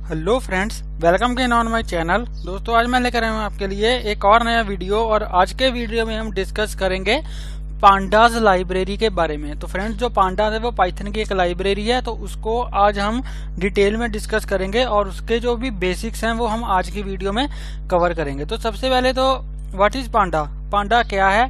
Hello friends, welcome again on my channel. दोस्तों, आज मैं लेकर आया हूँ आपके लिए एक और नया वीडियो और आज के वीडियो में हम डिस्कस करेंगे पांडास लाइब्रेरी के बारे में। तो फ्रेंड्स, जो पांडास है वो पाइथन की एक लाइब्रेरी है, तो उसको आज हम डिटेल में डिस्कस करेंगे और उसके जो भी बेसिक्स हैं वो हम आज की वीडियो में कवर करेंगे। तो सबसे पहले तो व्हाट इज पांडा, पांडा क्या है?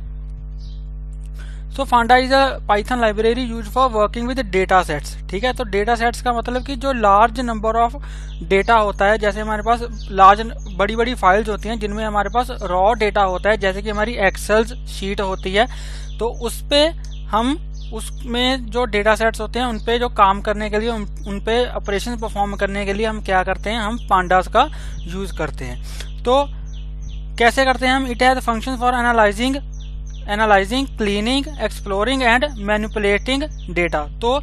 So panda is a Python library use for working with data sets. ठीक है, तो डेटा सेट्स का मतलब कि जो लार्ज नंबर ऑफ डेटा होता है, जैसे हमारे पास लार्ज बड़ी बड़ी फाइल्स होती हैं जिनमें हमारे पास रॉ डेटा होता है, जैसे कि हमारी एक्सेल शीट होती है, तो उस पे हम उसमें जो डेटा सेट्स होते हैं उन पे जो काम करने के लिए उन पे ऑपरेशन परफॉर्म करने के लिए हम क्या करते हैं, हम पांडास का यूज करते हैं। तो कैसे करते हैं हम? It has function for analysing, cleaning, exploring and manipulating data. तो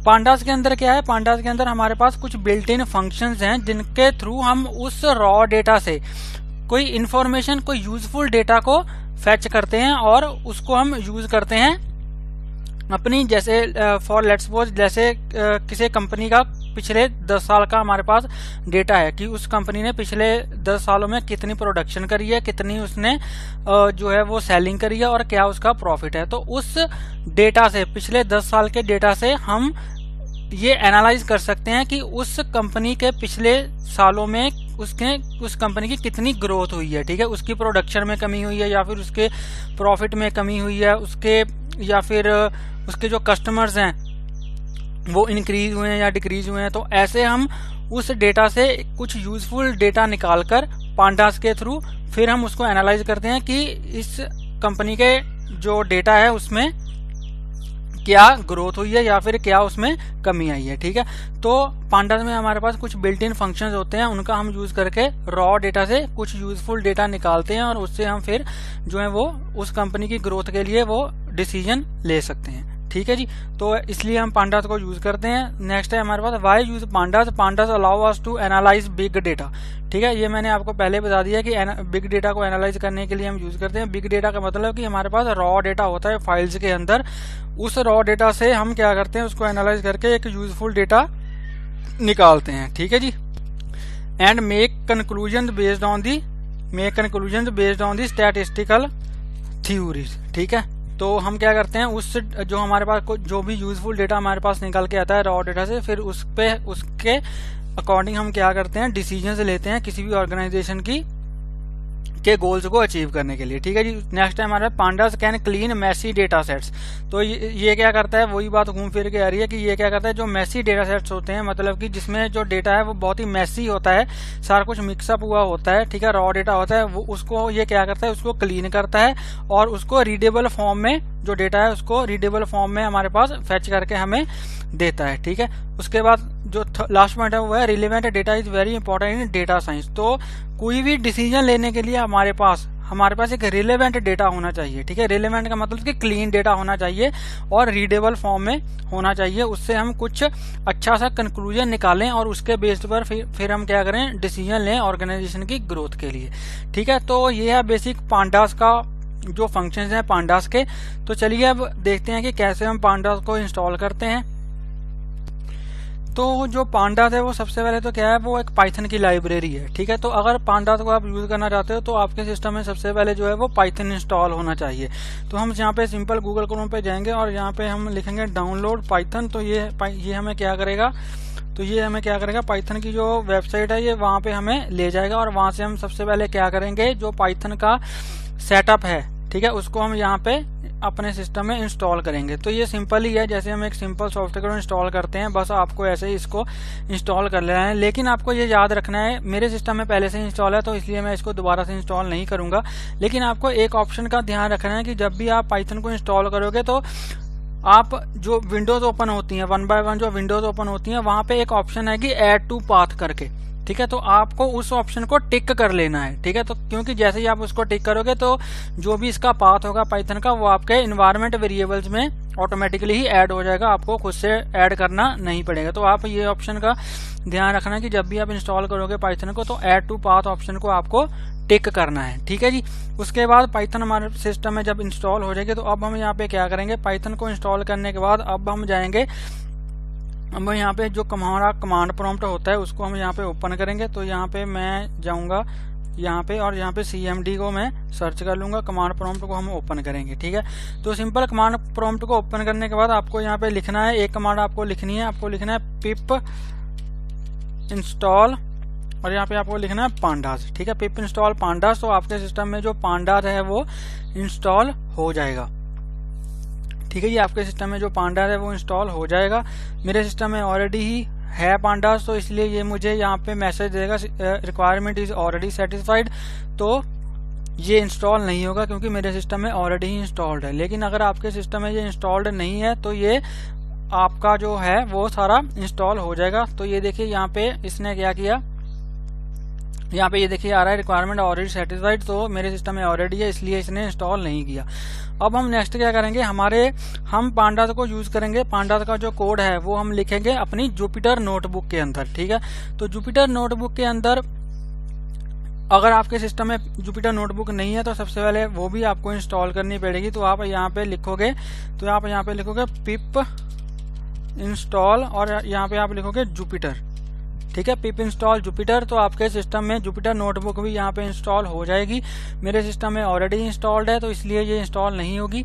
पांडास के अंदर क्या है? पांडास के अंदर हमारे पास कुछ बिल्ट इन फंक्शंस हैं जिनके थ्रू हम उस रॉ डेटा से कोई इंफॉर्मेशन, कोई यूजफुल डेटा को फैच करते हैं और उसको हम यूज करते हैं अपनी, जैसे फॉर लेट्स सपोज, जैसे किसी कंपनी का पिछले 10 साल का हमारे पास डेटा है कि उस कंपनी ने पिछले 10 सालों में कितनी प्रोडक्शन करी है, कितनी उसने जो है वो सेलिंग करी है और क्या उसका प्रॉफिट है। तो उस डेटा से, पिछले 10 साल के डेटा से हम ये एनालाइज कर सकते हैं कि उस कंपनी के पिछले सालों में उस कंपनी की कितनी ग्रोथ हुई है। ठीक है, उसकी प्रोडक्शन में कमी हुई है या फिर उसके प्रॉफिट में कमी हुई है, उसके या फिर उसके जो कस्टमर्स हैं वो इंक्रीज हुए हैं या डिक्रीज हुए हैं। तो ऐसे हम उस डेटा से कुछ यूजफुल डेटा निकालकर पांडास के थ्रू फिर हम उसको एनालाइज करते हैं कि इस कंपनी के जो डेटा है उसमें क्या ग्रोथ हुई है या फिर क्या उसमें कमी आई है। ठीक है, तो पांडास में हमारे पास कुछ बिल्ट इन फंक्शंस होते हैं, उनका हम यूज करके रॉ डेटा से कुछ यूजफुल डेटा निकालते हैं और उससे हम फिर जो है वो उस कंपनी की ग्रोथ के लिए वो डिसीजन ले सकते हैं। ठीक है जी, तो इसलिए हम पांडास को यूज करते हैं। नेक्स्ट है हमारे पास why use pandas. Pandas allow us to analyse big data. ठीक है, ये मैंने आपको पहले बता दिया कि बिग डेटा को एनालाइज करने के लिए हम यूज करते हैं। बिग डेटा का मतलब कि हमारे पास रॉ डेटा होता है फाइल्स के अंदर, उस रॉ डेटा से हम क्या करते हैं, उसको एनालाइज करके एक यूजफुल डेटा निकालते हैं। ठीक है जी, and make conclusion based on the statistical theories. ठीक है, तो हम क्या करते हैं, उस जो हमारे पास जो भी यूजफुल डेटा हमारे पास निकल के आता है रॉ डेटा से, फिर उसके अकॉर्डिंग हम क्या करते हैं, डिसीजंस लेते हैं किसी भी ऑर्गेनाइजेशन के गोल्स को अचीव करने के लिए। ठीक है जी, नेक्स्ट है हमारा pandas can clean messy data sets. तो ये क्या करता है, वही बात घूम फिर के आ रही है कि ये क्या करता है, जो मैसी डेटा सेट्स होते हैं, मतलब कि जिसमें जो डेटा है वो बहुत ही मैसी होता है, सारा कुछ मिक्सअप हुआ होता है, ठीक है, रॉ डेटा होता है, वो उसको ये क्या करता है, उसको क्लीन करता है और उसको रीडेबल फॉर्म में, जो डेटा है उसको रीडेबल फॉर्म में हमारे पास फैच करके हमें देता है। ठीक है, उसके बाद जो लास्ट पॉइंट है वो है relevant data is very important in data science. तो कोई भी डिसीजन लेने के लिए हमारे पास एक रिलेवेंट डेटा होना चाहिए। ठीक है, रिलेवेंट का मतलब कि क्लीन डेटा होना चाहिए और रीडेबल फॉर्म में होना चाहिए, उससे हम कुछ अच्छा सा कंक्लूजन निकालें और उसके बेस्ड पर फिर हम क्या करें, डिसीजन लें ऑर्गेनाइजेशन की ग्रोथ के लिए। ठीक है, तो ये है बेसिक पांडास का जो फंक्शंस हैं पांडास के। तो चलिए अब देखते हैं कि कैसे हम पांडास को इंस्टॉल करते हैं। तो जो पांडास है वो सबसे पहले तो क्या है, वो एक पाइथन की लाइब्रेरी है। ठीक है, तो अगर पांडास को आप यूज करना चाहते हो तो आपके सिस्टम में सबसे पहले जो है वो पाइथन इंस्टॉल होना चाहिए। तो हम यहाँ पे सिंपल गूगल क्रोम पे जाएंगे और यहाँ पे हम लिखेंगे डाउनलोड पाइथन। तो ये हमें क्या करेगा, पाइथन की जो वेबसाइट है ये वहाँ पे हमें ले जाएगा और वहाँ से हम सबसे पहले क्या करेंगे, जो पाइथन का सेटअप है, ठीक है, उसको हम यहाँ पे अपने सिस्टम में इंस्टॉल करेंगे। तो ये सिंपल ही है, जैसे हम एक सिंपल सॉफ्टवेयर को इंस्टॉल करते हैं, बस आपको ऐसे ही इसको इंस्टॉल कर लेना है। लेकिन आपको ये याद रखना है, मेरे सिस्टम में पहले से इंस्टॉल है तो इसलिए मैं इसको दोबारा से इंस्टॉल नहीं करूंगा। लेकिन आपको एक ऑप्शन का ध्यान रखना है कि जब भी आप पाइथन को इंस्टॉल करोगे तो आप जो विंडोज ओपन होती हैं, 1 बाय 1 जो विंडोज ओपन होती हैं, वहां पे एक ऑप्शन है कि ऐड टू पाथ करके। ठीक है, तो आपको उस ऑप्शन को टिक कर लेना है। ठीक है, तो क्योंकि जैसे ही आप उसको टिक करोगे तो जो भी इसका पाथ होगा पाइथन का, वो आपके एनवायरनमेंट वेरिएबल्स में ऑटोमेटिकली ही ऐड हो जाएगा, आपको खुद से ऐड करना नहीं पड़ेगा। तो आप ये ऑप्शन का ध्यान रखना कि जब भी आप इंस्टॉल करोगे पाइथन को तो ऐड टू पाथ ऑप्शन को आपको टिक करना है। ठीक है जी, उसके बाद पाइथन हमारे सिस्टम में जब इंस्टॉल हो जाएगी तो अब हम यहाँ पे क्या करेंगे, पाइथन को इंस्टॉल करने के बाद अब हम जाएंगे अब यहाँ पे जो हमारा कमांड प्रॉम्प्ट होता है उसको हम यहाँ पे ओपन करेंगे। तो यहाँ पे मैं जाऊँगा यहाँ पे और यहाँ पे CMD को मैं सर्च कर लूँगा, कमांड प्रॉम्प्ट को हम ओपन करेंगे। ठीक है, तो सिंपल कमांड प्रॉम्प्ट को ओपन करने के बाद आपको यहाँ पे लिखना है, एक कमांड आपको लिखनी है, आपको लिखना है पिप इंस्टॉल और यहाँ पे आपको लिखना है पांडास। ठीक है, पिप इंस्टॉल पांडास। तो आपके सिस्टम में जो पांडास है वो इंस्टॉल हो जाएगा। ठीक है, ये आपके सिस्टम में जो पांडास है वो इंस्टॉल हो जाएगा। मेरे सिस्टम में ऑलरेडी ही है पांडास, तो इसलिए ये मुझे यहाँ पे मैसेज देगा रिक्वायरमेंट इज ऑलरेडी सेटिस्फाइड। तो ये इंस्टॉल नहीं होगा क्योंकि मेरे सिस्टम में ऑलरेडी ही इंस्टॉल्ड है। लेकिन अगर आपके सिस्टम में ये इंस्टॉल्ड नहीं है तो ये आपका जो है वो सारा इंस्टॉल हो जाएगा। तो ये देखिए यहाँ पे इसने क्या किया, यहाँ पे ये देखिए आ रहा है रिक्वायरमेंट ऑलरेडी सेटिस्फाइड। तो मेरे सिस्टम में ऑलरेडी है इसलिए इसने इंस्टॉल नहीं किया। अब हम नेक्स्ट क्या करेंगे, हम पांडास को यूज करेंगे। पांडास का जो कोड है वो हम लिखेंगे अपनी जुपिटर नोटबुक के अंदर। ठीक है, तो जुपिटर नोटबुक के अंदर अगर आपके सिस्टम में जुपिटर नोटबुक नहीं है तो सबसे पहले वो भी आपको इंस्टॉल करनी पड़ेगी। तो आप यहाँ पे लिखोगे, पिप इंस्टॉल और यहाँ पे आप लिखोगे जुपिटर। ठीक है, पिप इंस्टॉल जुपिटर। तो आपके सिस्टम में जुपिटर नोटबुक भी यहाँ पे इंस्टॉल हो जाएगी। मेरे सिस्टम में ऑलरेडी इंस्टॉल्ड है तो इसलिए ये इंस्टॉल नहीं होगी।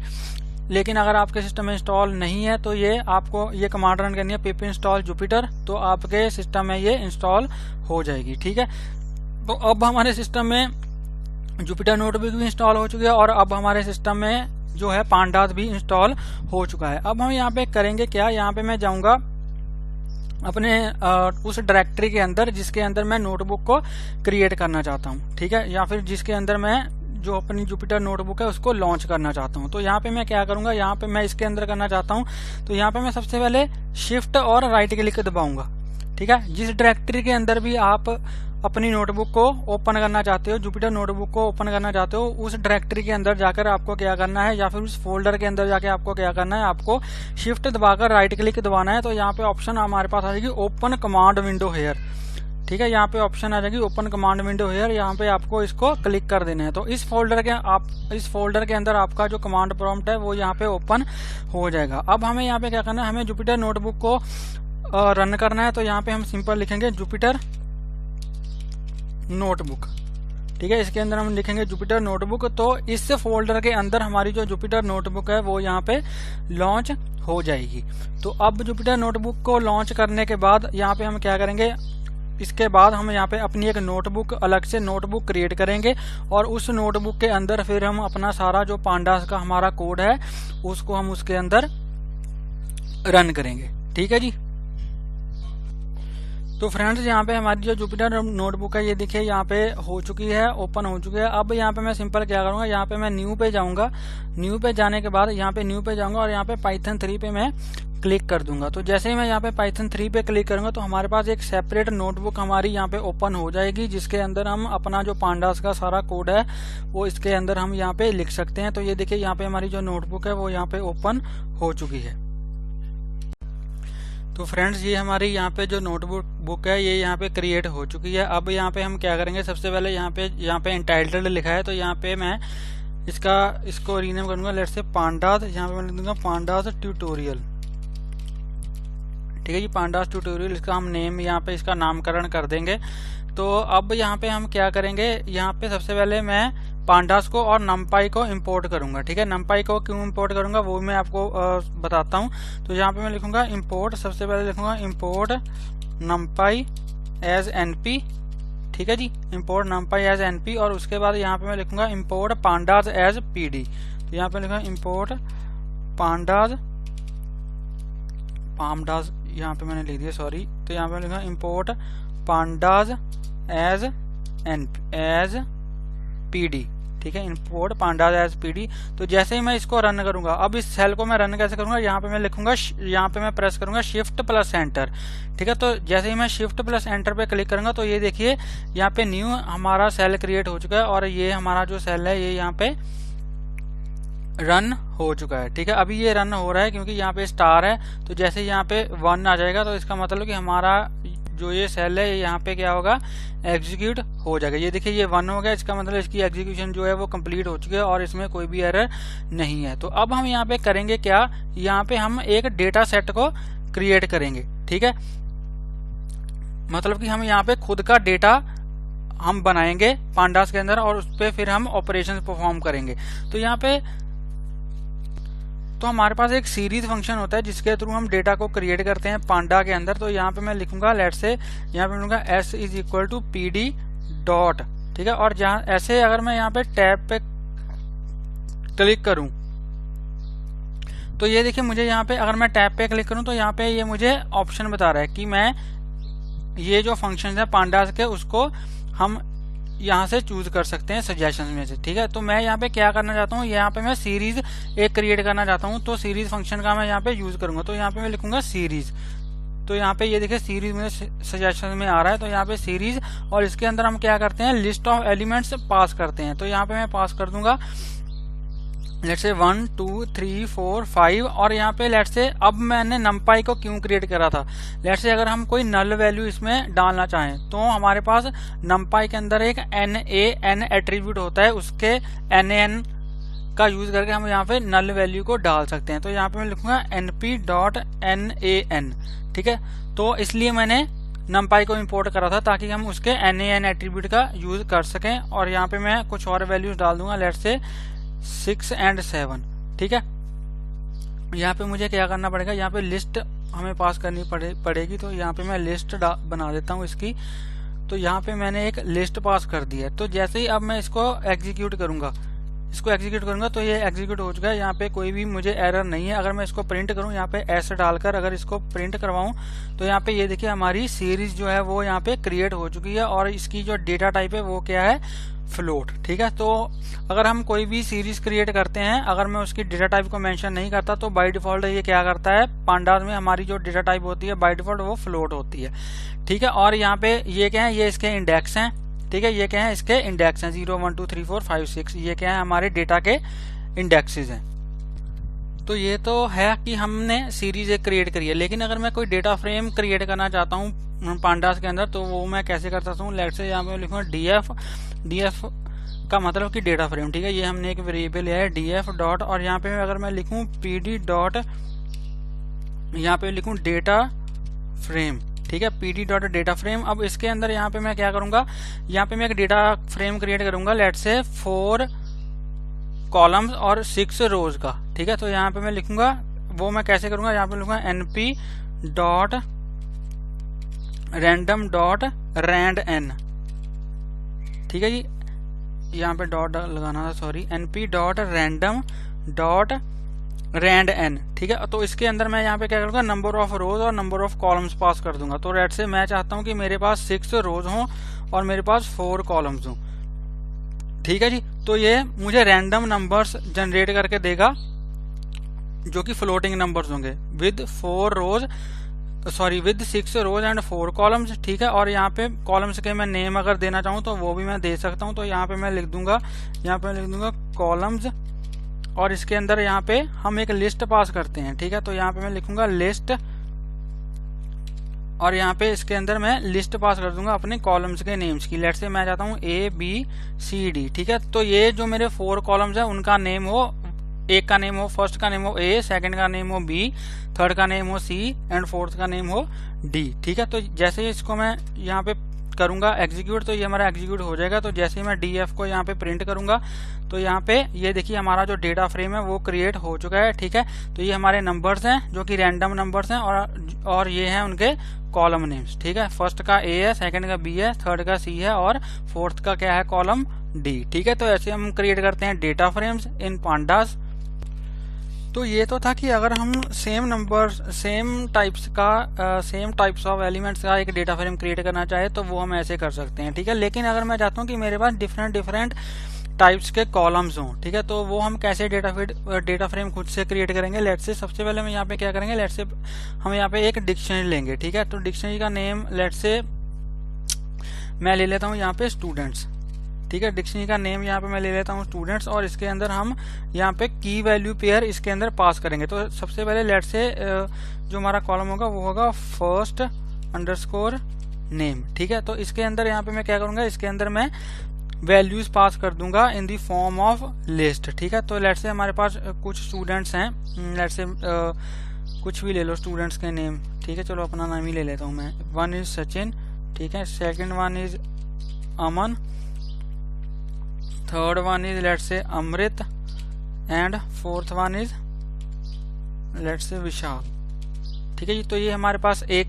लेकिन अगर आपके सिस्टम में इंस्टॉल नहीं है तो ये आपको ये कमांड रन करनी है, पिप इंस्टॉल जुपिटर। तो आपके सिस्टम में ये इंस्टॉल हो जाएगी। ठीक है, तो अब हमारे सिस्टम में जुपिटर नोटबुक भी इंस्टॉल हो चुकी है और अब हमारे सिस्टम में जो है पांडास भी इंस्टॉल हो चुका है। अब हम यहाँ पे करेंगे क्या, यहाँ पे मैं जाऊँगा अपने उस डायरेक्टरी के अंदर जिसके अंदर मैं नोटबुक को क्रिएट करना चाहता हूँ। ठीक है, या फिर जिसके अंदर मैं जो अपनी जुपिटर नोटबुक है उसको लॉन्च करना चाहता हूँ। तो यहाँ पे मैं क्या करूँगा, यहाँ पे मैं इसके अंदर करना चाहता हूँ तो यहाँ पे मैं सबसे पहले शिफ्ट और राइट क्लिक दबाऊंगा। ठीक है, जिस डायरेक्टरी के अंदर भी आप अपनी नोटबुक को ओपन करना चाहते हो, जुपिटर नोटबुक को ओपन करना चाहते हो, उस डायरेक्टरी के अंदर जाकर आपको क्या करना है, या फिर उस फोल्डर के अंदर जाकर आपको क्या करना है, आपको शिफ्ट दबाकर राइट क्लिक दबाना है। तो यहाँ पे ऑप्शन हमारे पास आ जाएगी ओपन कमांड विंडो हेयर। ठीक है, यहाँ पे ऑप्शन आ जाएगी ओपन कमांड विंडो हेयर, यहाँ पे आपको इसको क्लिक कर देना है। तो इस फोल्डर के अंदर आपका जो कमांड प्रॉम्प्ट है वो यहाँ पे ओपन हो जाएगा। अब हमें यहाँ पे क्या करना है, हमें जुपिटर नोटबुक को रन करना है। तो यहाँ पे हम सिंपल लिखेंगे जुपिटर नोटबुक। ठीक है, इसके अंदर हम लिखेंगे जुपिटर नोटबुक। तो इस फोल्डर के अंदर हमारी जो जुपिटर नोटबुक है वो यहाँ पे लॉन्च हो जाएगी। तो अब जुपिटर नोटबुक को लॉन्च करने के बाद यहाँ पे हम क्या करेंगे, इसके बाद हम यहाँ पे अपनी एक नोटबुक अलग से नोटबुक क्रिएट करेंगे और उस नोटबुक के अंदर फिर हम अपना सारा जो पांडास का हमारा कोड है उसको हम उसके अंदर रन करेंगे। ठीक है जी। तो फ्रेंड्स यहाँ पे हमारी जो जुपिटर नोटबुक है ये देखिए यहाँ पे हो चुकी है, ओपन हो चुकी है। अब यहाँ पे मैं सिंपल क्या करूँगा, यहाँ पे मैं न्यू पे जाऊँगा। न्यू पे जाने के बाद यहाँ पे न्यू पे जाऊँगा और यहाँ पे पाइथन 3 पे मैं क्लिक कर दूंगा। तो जैसे ही मैं यहाँ पे पाइथन 3 पे क्लिक करूंगा तो हमारे पास एक सेपरेट नोटबुक हमारी यहाँ पे ओपन हो जाएगी, जिसके अंदर हम अपना जो पांडास का सारा कोड है वो इसके अंदर हम यहाँ पे लिख सकते हैं। तो ये देखिए यहाँ पे हमारी जो नोटबुक है वो यहाँ पे ओपन हो चुकी है। तो फ्रेंड्स ये हमारी यहाँ पे जो नोटबुक है ये यहाँ पे क्रिएट हो चुकी है। अब यहाँ पे हम क्या करेंगे, सबसे पहले यहाँ पे एंटाइटल्ड लिखा है तो यहाँ पे मैं इसको रीनेम करूंगा, लेट्स से पांडास। यहाँ पे मैं लिख दूंगा पांडास ट्यूटोरियल। ठीक है जी, पांडास ट्यूटोरियल इसका हम नेम यहाँ पे इसका नामकरण कर देंगे। तो अब यहाँ पे हम क्या करेंगे, यहाँ पे सबसे पहले मैं पांडास को और नमपाई को इंपोर्ट करूंगा। ठीक है, नमपाई को क्यों इंपोर्ट करूंगा वो मैं आपको बताता हूँ। तो यहाँ पे मैं लिखूंगा इंपोर्ट, सबसे पहले लिखूंगा इंपोर्ट नमपाई एज एनपी। ठीक है जी, इंपोर्ट नमपाई एज एनपी। और उसके बाद यहाँ पे मैं लिखूंगा इंपोर्ट पांडास एज पीडी। तो यहाँ पे लिखूंगा इंपोर्ट पांडास यहाँ पे मैंने लिख दिया, सॉरी। तो यहाँ पे लिखा इंपोर्ट पांडास एज पीडी। ठीक है, इंपोर्ट पांडास एज पीडी। तो जैसे ही मैं इसको रन करूंगा, अब इस सेल को मैं रन कैसे करूंगा, यहाँ पे मैं लिखूंगा, यहाँ पे मैं प्रेस करूंगा शिफ्ट प्लस एंटर। ठीक है, तो जैसे ही मैं शिफ्ट प्लस एंटर पे क्लिक करूंगा तो ये देखिए यहाँ पे न्यू हमारा सेल क्रिएट हो चुका है और ये हमारा जो सेल है ये यहाँ पे रन हो चुका है। ठीक है, अभी ये रन हो रहा है क्योंकि यहाँ पे स्टार है। तो जैसे यहाँ पे 1 आ जाएगा तो इसका मतलब कि हमारा जो ये सेल है यहाँ पे क्या होगा, एग्जीक्यूट हो जाएगा। ये देखिए ये 1 हो गया, इसका मतलब इसकी एग्जीक्यूशन जो है वो कंप्लीट हो चुकी है और इसमें कोई भी एरर नहीं है। तो अब हम यहाँ पे करेंगे क्या, यहाँ पे हम एक डेटा सेट को क्रिएट करेंगे। ठीक है, मतलब कि हम यहाँ पे खुद का डेटा हम बनाएंगे पांडास के अंदर और उस पर फिर हम ऑपरेशन परफॉर्म करेंगे। तो यहाँ पे तो हमारे पास एक सीरीज फंक्शन होता है जिसके थ्रू हम डेटा को क्रिएट करते हैं पांडा के अंदर। तो यहाँ पे मैं लिखूंगा लेट से, यहाँ पे लिखूंगा s is equal to P D dot. ठीक है, और जहां ऐसे अगर मैं यहाँ पे टैब पे क्लिक करूं तो ये देखिए मुझे यहाँ पे अगर मैं टैब पे क्लिक करूं तो यहाँ पे ये मुझे ऑप्शन बता रहा है कि मैं ये जो फंक्शन है पांडास के उसको हम यहाँ से चूज कर सकते हैं सजेशन में से। ठीक है, तो मैं यहाँ पे क्या करना चाहता हूँ, यहाँ पे मैं सीरीज एक क्रिएट करना चाहता हूँ। तो सीरीज फंक्शन का मैं यहाँ पे यूज करूंगा। तो यहाँ पे मैं लिखूंगा सीरीज। तो यहाँ पे ये देखिए सीरीज मुझे सजेशन में आ रहा है। तो यहाँ पे सीरीज और इसके अंदर हम क्या करते हैं, लिस्ट ऑफ एलिमेंट्स पास करते हैं। तो यहाँ पे मैं पास कर दूंगा लेट से 1 2 3 4 5 और यहाँ पे लेट से अब मैंने नमपाई को क्यों क्रिएट करा था, लेट से अगर हम कोई नल वैल्यू इसमें डालना चाहें तो हमारे पास नमपाई के अंदर एक NaN एट्रीब्यूट होता है, उसके NaN का यूज करके हम यहाँ पे नल वैल्यू को डाल सकते हैं। तो यहाँ पे मैं लिखूंगा np.nan। ठीक है, तो इसलिए मैंने नमपाई को इंपोर्ट करा था ताकि हम उसके NaN एट्रीब्यूट का यूज कर सकें। और यहाँ पे मैं कुछ और वैल्यूज डाल दूंगा लेट से 6 और 7। ठीक है, यहाँ पे मुझे क्या करना पड़ेगा, यहाँ पे लिस्ट हमें पास करनी पड़ेगी। तो यहाँ पे मैं लिस्ट बना देता हूँ इसकी। तो यहाँ पे मैंने एक लिस्ट पास कर दी है। तो जैसे ही अब मैं इसको एग्जीक्यूट करूंगा तो ये एग्जीक्यूट हो चुका है। यहाँ पे कोई भी मुझे एरर नहीं है। अगर मैं इसको प्रिंट करूं यहाँ पे एस डालकर अगर इसको प्रिंट करवाऊं तो यहाँ पे ये देखिए हमारी सीरीज जो है वो यहाँ पे क्रिएट हो चुकी है और इसकी जो डेटा टाइप है वो क्या है, फ्लोट। ठीक है, तो अगर हम कोई भी सीरीज क्रिएट करते हैं, अगर मैं उसकी डेटा टाइप को मेंशन नहीं करता तो बाय डिफॉल्ट ये क्या करता है, पांडास में हमारी जो डेटा टाइप होती है बाय डिफॉल्ट वो फ्लोट होती है। ठीक है, और यहाँ पे ये क्या है, ये इसके इंडेक्स हैं। ठीक है, ये क्या है, इसके इंडेक्स हैं 0 1 2 3 4 5 6। ये क्या है, हमारे डेटा के इंडेक्सेस हैं। तो ये तो है कि हमने सीरीज एक क्रिएट करी है। लेकिन अगर मैं कोई डेटा फ्रेम क्रिएट करना चाहता हूँ पांडास के अंदर तो वो मैं कैसे कर सकता हूँ, लेट से यहाँ पे लिखूंगा डीएफ का मतलब कि डेटा फ्रेम। ठीक है, ये हमने एक वेरिएबल लिया है डीएफ डॉट और यहाँ पे अगर मैं लिखूं पीडी डॉट, यहाँ पे लिखूं डेटा फ्रेम। ठीक है, पीडी डॉट डेटा फ्रेम। अब इसके अंदर यहाँ पे मैं क्या करूंगा, यहाँ पे मैं एक डेटा फ्रेम क्रिएट करूंगा लेट से 4 कॉलम्स और 6 रोज का। ठीक है, तो यहाँ पे मैं लिखूंगा, वो मैं कैसे करूंगा, यहाँ पे लिखूंगा np dot random dot rand N. ठीक है जी, यहाँ पे डॉट लगाना था, sorry, np dot random dot rand N. ठीक है, तो इसके अंदर मैं यहाँ पे क्या करूंगा, नंबर ऑफ रोज और नंबर ऑफ कॉलम्स पास कर दूंगा। तो रेट से मैं चाहता हूँ कि मेरे पास 6 रोज हों और मेरे पास 4 कॉलम्स हों। ठीक है जी, तो ये मुझे रैंडम नंबर्स जनरेट करके देगा जो कि फ्लोटिंग नंबर्स होंगे विद 6 रोज एंड 4 कॉलम्स। ठीक है, और यहाँ पे कॉलम्स के मैं नेम अगर देना चाहूँ तो वो भी मैं दे सकता हूँ। तो यहाँ पे मैं लिख दूंगा कॉलम्स और इसके अंदर यहाँ पे हम एक लिस्ट पास करते हैं। ठीक है, तो यहाँ पे मैं लिखूंगा लिस्ट और यहाँ पे इसके अंदर मैं लिस्ट पास कर दूंगा अपने कॉलम्स के नेम्स की। लेट से मैं चाहता हूँ ABCD। ठीक है, तो ये जो मेरे 4 कॉलम्स है उनका नेम हो, एक का नेम हो, फर्स्ट का नेम हो A, सेकंड का नेम हो B, थर्ड का नेम हो C एंड फोर्थ का नेम हो D। ठीक है, तो जैसे ही इसको मैं यहाँ पे करूंगा एग्जीक्यूट तो ये हमारा एग्जीक्यूट हो जाएगा। तो जैसे ही मैं DF को यहाँ पे प्रिंट करूंगा तो यहाँ पे ये देखिए हमारा जो डेटा फ्रेम है वो क्रिएट हो चुका है। ठीक है, तो ये हमारे नंबर्स हैं जो कि रैंडम नंबर्स हैं और ये हैं उनके कॉलम नेम्स। ठीक है, फर्स्ट का A है, सेकंड का B है, थर्ड का C है और फोर्थ का क्या है, कॉलम D। ठीक है, तो ऐसे हम क्रिएट करते हैं डेटा फ्रेम्स इन पांडास। तो ये तो था कि अगर हम सेम टाइप्स ऑफ एलिमेंट्स का एक डेटा फ्रेम क्रिएट करना चाहे तो वो हम ऐसे कर सकते हैं। ठीक है, लेकिन अगर मैं चाहता हूँ कि मेरे पास डिफरेंट टाइप्स के कॉलम्स हों, ठीक है, तो वो हम कैसे डेटा फ्रेम खुद से क्रिएट करेंगे। लेट से सबसे पहले हम यहाँ पे क्या करेंगे, लेट से हम यहाँ पे एक डिक्शनरी लेंगे। ठीक है, तो डिक्शनरी का नेम लेट से मैं ले लेता हूँ यहाँ पे स्टूडेंट्स। ठीक है, डिक्शनरी का नेम यहाँ पे मैं ले लेता हूँ स्टूडेंट्स और इसके अंदर हम यहाँ पे की वैल्यू पेयर इसके अंदर पास करेंगे। तो सबसे पहले लेट से जो हमारा कॉलम होगा वो होगा फर्स्ट अंडरस्कोर नेम। ठीक है, तो इसके अंदर यहाँ पे मैं क्या करूंगा, इसके अंदर मैं वैल्यूज पास कर दूंगा इन दी फॉर्म ऑफ लिस्ट। ठीक है, तो लेट से हमारे पास कुछ स्टूडेंट्स हैं, लेट से कुछ भी ले लो स्टूडेंट्स के नेम, ठीक है, चलो अपना नाम ही ले लेता हूँ मैं। 1 इज सचिन, ठीक है, second one is Aman, third one is let's say Amrit and fourth one is let's say Vishal, ठीक है जी। तो ये हमारे पास एक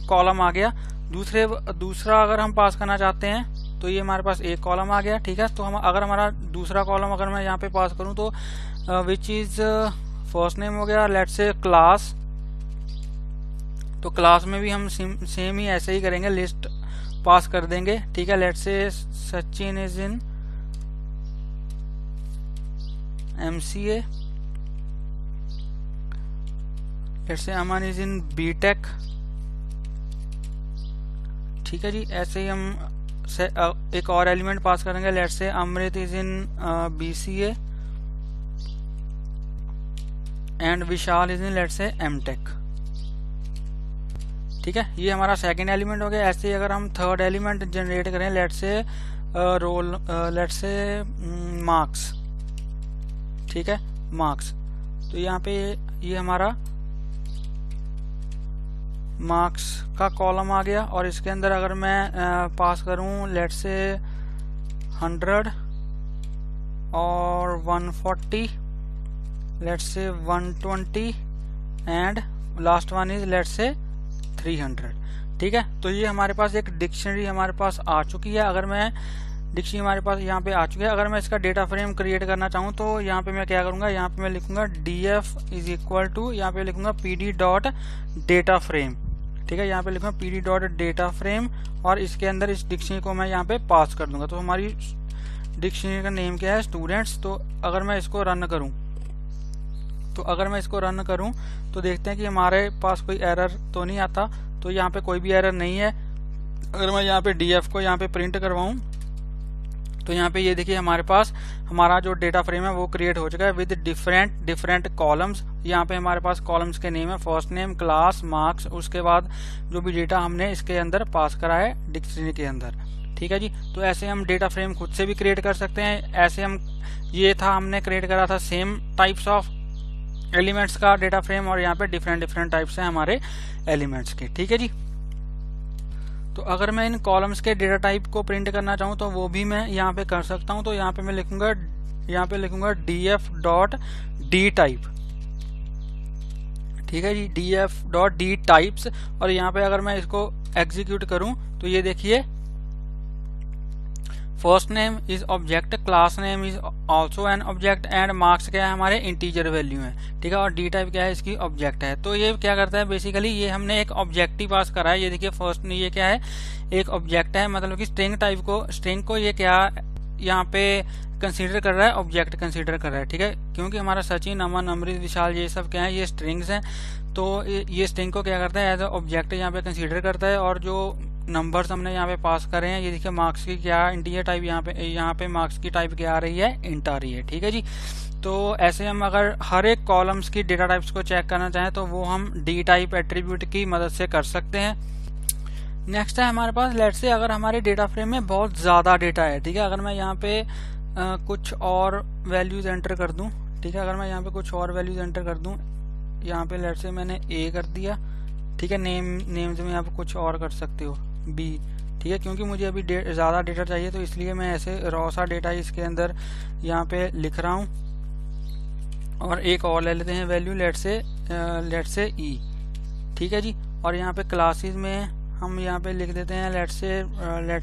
कॉलम आ गया। दूसरा अगर हम पास करना चाहते हैं तो ये हमारे पास एक कॉलम आ गया, ठीक है। तो हम अगर हमारा दूसरा कॉलम अगर मैं यहाँ पे पास करूँ तो विच इज फर्स्ट नेम हो गया लेट्स से क्लास। तो क्लास में भी हम सेम ही ऐसे ही करेंगे, लिस्ट पास कर देंगे, ठीक है। Let's say Sachin is in MCA, let's say Aman is in BTech, ठीक है जी। ऐसे ही हम एक और एलिमेंट पास करेंगे, let's say Amrit is in BCA and Vishal is in let's say MTech, ठीक है। ये हमारा सेकंड एलिमेंट हो गया। ऐसे ही अगर हम थर्ड एलिमेंट जनरेट करें, let's say roll let's say marks, ठीक है, मार्क्स। तो यहाँ पे ये हमारा मार्क्स का कॉलम आ गया और इसके अंदर अगर मैं पास करूं लेट्स से 100 और 140, let's say 120 and last one is let's से 300, ठीक है। तो ये हमारे पास एक डिक्शनरी हमारे पास आ चुकी है। अगर मैं डिक्शनरी हमारे पास यहाँ पे आ चुकी है, अगर मैं इसका डेटा फ्रेम क्रिएट करना चाहूँ तो यहाँ पे मैं क्या करूँगा, यहाँ पे मैं लिखूंगा df इज इक्वल टू, यहाँ पे लिखूंगा pd डॉट डेटा फ्रेम, ठीक है। यहाँ पे लिखूंगा pd डॉट डेटा फ्रेम और इसके अंदर इस डिक्शनरी को मैं यहाँ पे पास कर दूंगा। तो हमारी डिक्शनरी का नेम क्या है, स्टूडेंट्स। तो अगर मैं इसको रन करूँ तो देखते हैं कि हमारे पास कोई एरर तो नहीं आता। तो यहाँ पे कोई भी एरर नहीं है। अगर मैं यहाँ पे df को यहाँ पे प्रिंट करवाऊँ तो यहाँ पे ये देखिए हमारे पास हमारा जो डेटा फ्रेम है वो क्रिएट हो चुका है विद डिफरेंट कॉलम्स। यहाँ पे हमारे पास कॉलम्स के नेम है फर्स्ट नेम, क्लास, मार्क्स, उसके बाद जो भी डेटा हमने इसके अंदर पास करा है डिक्शनरी के अंदर, ठीक है जी। तो ऐसे हम डेटा फ्रेम खुद से भी क्रिएट कर सकते हैं। ऐसे हम ये था हमने क्रिएट करा था सेम टाइप्स ऑफ एलिमेंट्स का डेटा फ्रेम और यहाँ पे डिफरेंट टाइप्स हैं हमारे एलिमेंट्स के, ठीक है जी। तो अगर मैं इन कॉलम्स के डेटा टाइप को प्रिंट करना चाहूँ तो वो भी मैं यहाँ पे कर सकता हूँ। तो यहाँ पे मैं लिखूंगा df डॉट डी टाइप, ठीक है जी, df डॉट डी टाइप्स। और यहाँ पे अगर मैं इसको एग्जीक्यूट करूँ तो ये देखिए first name is object, class name is also an object and marks क्या है हमारे इंटीजर वैल्यू है, ठीक है। और डी टाइप क्या है, इसकी ऑब्जेक्ट है। तो ये क्या करता है बेसिकली, ये हमने एक ऑब्जेक्ट ही पास करा है। ये देखिए फर्स्ट ये क्या है, एक ऑब्जेक्ट है, मतलब कि स्ट्रिंग को ये क्या यहाँ पे कंसीडर कर रहा है, ऑब्जेक्ट कंसीडर कर रहा है, ठीक है। क्योंकि हमारा सचिन, अमन, अमृत, विशाल ये सब क्या है, ये स्ट्रिंग्स हैं। तो ये स्ट्रिंग को क्या करता है, एज ए ऑब्जेक्ट यहाँ पे कंसीडर करता है। और जो नंबर्स हमने यहाँ पे पास करे हैं, ये देखिए मार्क्स की क्या इंटीजर टाइप, यहाँ पे मार्क्स की टाइप क्या आ रही है, इंट आ रही है, ठीक है जी। तो ऐसे हम अगर हर एक कॉलम्स की डेटा टाइप्स को चेक करना चाहें तो वो हम डी टाइप एट्रीब्यूट की मदद से कर सकते हैं। नेक्स्ट है हमारे पास लेट्स से अगर हमारे डेटा फ्रेम में बहुत ज्यादा डेटा है, ठीक है। अगर मैं यहाँ पे कुछ और वैल्यूज एंटर कर दूं, ठीक है। अगर मैं यहाँ पे कुछ और वैल्यूज एंटर कर दूं, यहाँ पे लेट्स से मैंने A कर दिया, ठीक है। नेम्स में आप कुछ और कर सकते हो B, ठीक है। क्योंकि मुझे अभी ज़्यादा डेटा चाहिए तो इसलिए मैं ऐसे रॉ सा डेटा इसके अंदर यहाँ पे लिख रहा हूँ। और एक और ले लेते हैं वैल्यू लेट्स से E, ठीक है जी। और यहाँ पे क्लासेस में हम यहाँ पे लिख देते हैं लेट्स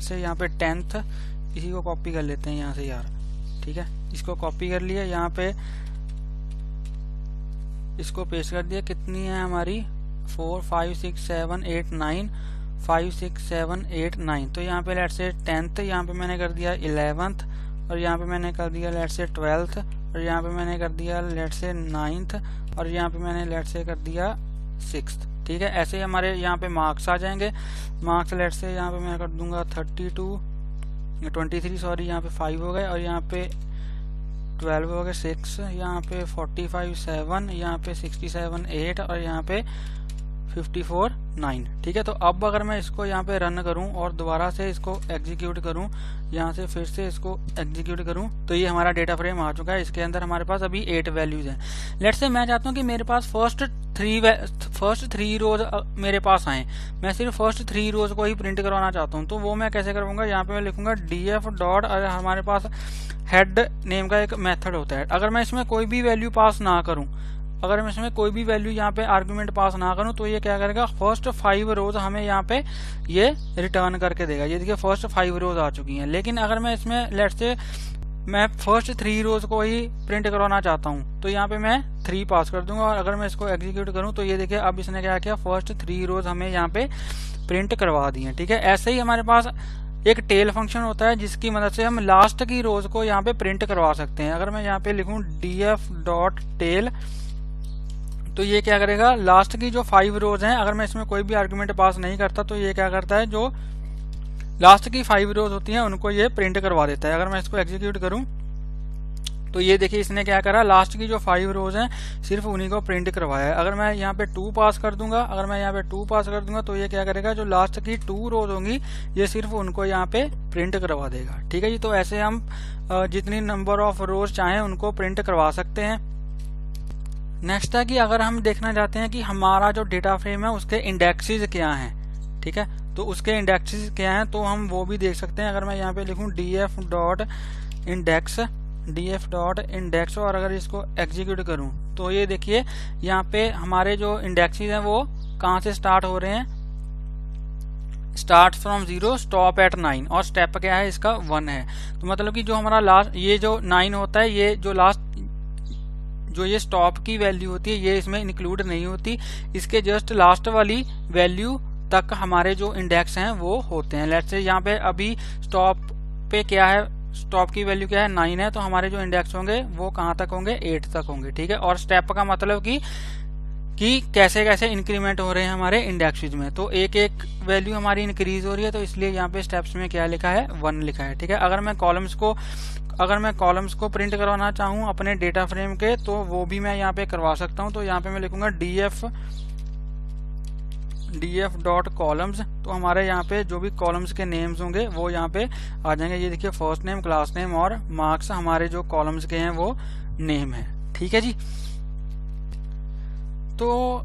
से यहाँ पे 10th, इसी को कॉपी कर लेते हैं यहाँ से यार, ठीक है। इसको कॉपी कर लिया, यहाँ पे इसको पेस्ट कर दिया। कितनी है हमारी 4 5 6 7 8 9 5 6 7 8 9। तो यहाँ पे लेट्स से 10th, यहाँ पे मैंने कर दिया 11th और यहाँ पे मैंने कर दिया लेट्स से 12th और यहाँ पे मैंने कर दिया लेट्स से 9th और यहाँ पे मैंने लेट्स से कर दिया 6th, ठीक है। ऐसे ही हमारे यहाँ पे मार्क्स आ जाएंगे। मार्क्स लेट्स से यहाँ पे मैं कर दूंगा 23 सॉरी, यहाँ पे 5 हो गए और यहाँ पे 12 हो गए 6, यहाँ पे 45 7, यहाँ पे 67 8 और यहाँ पे 54,9। ठीक है, तो अब अगर मैं इसको यहाँ पे रन करूँ और दोबारा से इसको एग्जीक्यूट करूँ, यहाँ से फिर से इसको एग्जीक्यूट करूँ, तो ये हमारा डेटा फ्रेम आ चुका है। इसके अंदर हमारे पास अभी 8 वैल्यूज हैं। लेट्स से मैं चाहता हूँ कि मेरे पास फर्स्ट थ्री रोज मेरे पास आए, मैं सिर्फ फर्स्ट 3 रोज को ही प्रिंट करवाना चाहता हूँ। तो वो मैं कैसे करूँगा, यहाँ पे मैं लिखूंगा df डॉट, हमारे पास हेड नेम का एक मेथड होता है। अगर मैं इसमें कोई भी वैल्यू पास ना करूँ, अगर मैं इसमें कोई भी वैल्यू यहाँ पे आर्गुमेंट पास ना करूं, तो ये क्या करेगा, फर्स्ट 5 रोज हमें यहाँ पे ये रिटर्न करके देगा। ये देखिए फर्स्ट 5 रोज आ चुकी हैं। लेकिन अगर मैं इसमें लेट्स से मैं फर्स्ट 3 रोज को ही प्रिंट करवाना चाहता हूँ, तो यहाँ पे मैं 3 पास कर दूंगा। और अगर मैं इसको एग्जीक्यूट करूँ तो ये देखिए अब इसने क्या किया, फर्स्ट 3 रोज हमें यहाँ पे प्रिंट करवा दी है। ठीक है, ऐसे ही हमारे पास एक टेल फंक्शन होता है जिसकी मदद से हम लास्ट की रोज को यहाँ पे प्रिंट करवा सकते हैं। अगर मैं यहाँ पे लिखूं df डॉट टेल, तो ये क्या करेगा, लास्ट की जो 5 रोज हैं, अगर मैं इसमें कोई भी आर्गुमेंट पास नहीं करता, तो ये क्या करता है, जो लास्ट की 5 रोज होती हैं उनको ये प्रिंट करवा देता है। अगर मैं इसको एग्जीक्यूट करूं तो ये देखिए इसने क्या करा, लास्ट की जो 5 रोज हैं सिर्फ उन्हीं को प्रिंट करवाया है। अगर मैं यहाँ पे 2 पास कर दूंगा, अगर मैं यहाँ पे 2 पास कर दूंगा, तो ये क्या करेगा, जो लास्ट की 2 रोज होंगी ये सिर्फ उनको यहाँ पे प्रिंट करवा देगा। ठीक है जी, तो ऐसे हम जितनी नंबर ऑफ रोज चाहें उनको प्रिंट करवा सकते हैं। नेक्स्ट है कि अगर हम देखना चाहते हैं कि हमारा जो डेटा फ्रेम है उसके इंडेक्सेस क्या हैं, ठीक है, तो उसके इंडेक्सेस क्या हैं, तो हम वो भी देख सकते हैं। अगर मैं यहाँ पे लिखूं df डॉट इंडेक्स और अगर इसको एग्जीक्यूट करूं, तो ये देखिए यहाँ पे हमारे जो इंडेक्सेस हैं वो कहाँ से स्टार्ट हो रहे हैं, स्टार्ट फ्रॉम 0 स्टॉप एट 9, और स्टेप क्या है इसका 1 है। तो मतलब कि जो हमारा लास्ट ये जो 9 होता है, ये जो लास्ट जो ये स्टॉप की वैल्यू होती है ये इसमें इंक्लूड नहीं होती, इसके जस्ट लास्ट वाली वैल्यू तक हमारे जो इंडेक्स हैं वो होते हैं। लेट्स से यहाँ पे अभी स्टॉप पे क्या है, स्टॉप की वैल्यू क्या है 9 है, तो हमारे जो इंडेक्स होंगे वो कहाँ तक होंगे, 8 तक होंगे। ठीक है, और स्टेप का मतलब कि कैसे कैसे इंक्रीमेंट हो रहे हैं हमारे इंडेक्सेस में, तो एक एक वैल्यू हमारी इंक्रीज हो रही है, तो इसलिए यहाँ पे स्टेप्स में क्या लिखा है, 1 लिखा है। ठीक है, अगर मैं कॉलम्स को प्रिंट करवाना चाहूँ अपने डेटा फ्रेम के, तो वो भी मैं यहाँ पे करवा सकता हूँ। तो यहाँ पे मैं लिखूंगा df डॉट कॉलम्स, तो हमारे यहाँ पे जो भी कॉलम्स के नेम्स होंगे वो यहाँ पे आ जाएंगे। ये देखिए फर्स्ट नेम, क्लास नेम और मार्क्स हमारे जो कॉलम्स के हैं वो नेम है। ठीक है जी, तो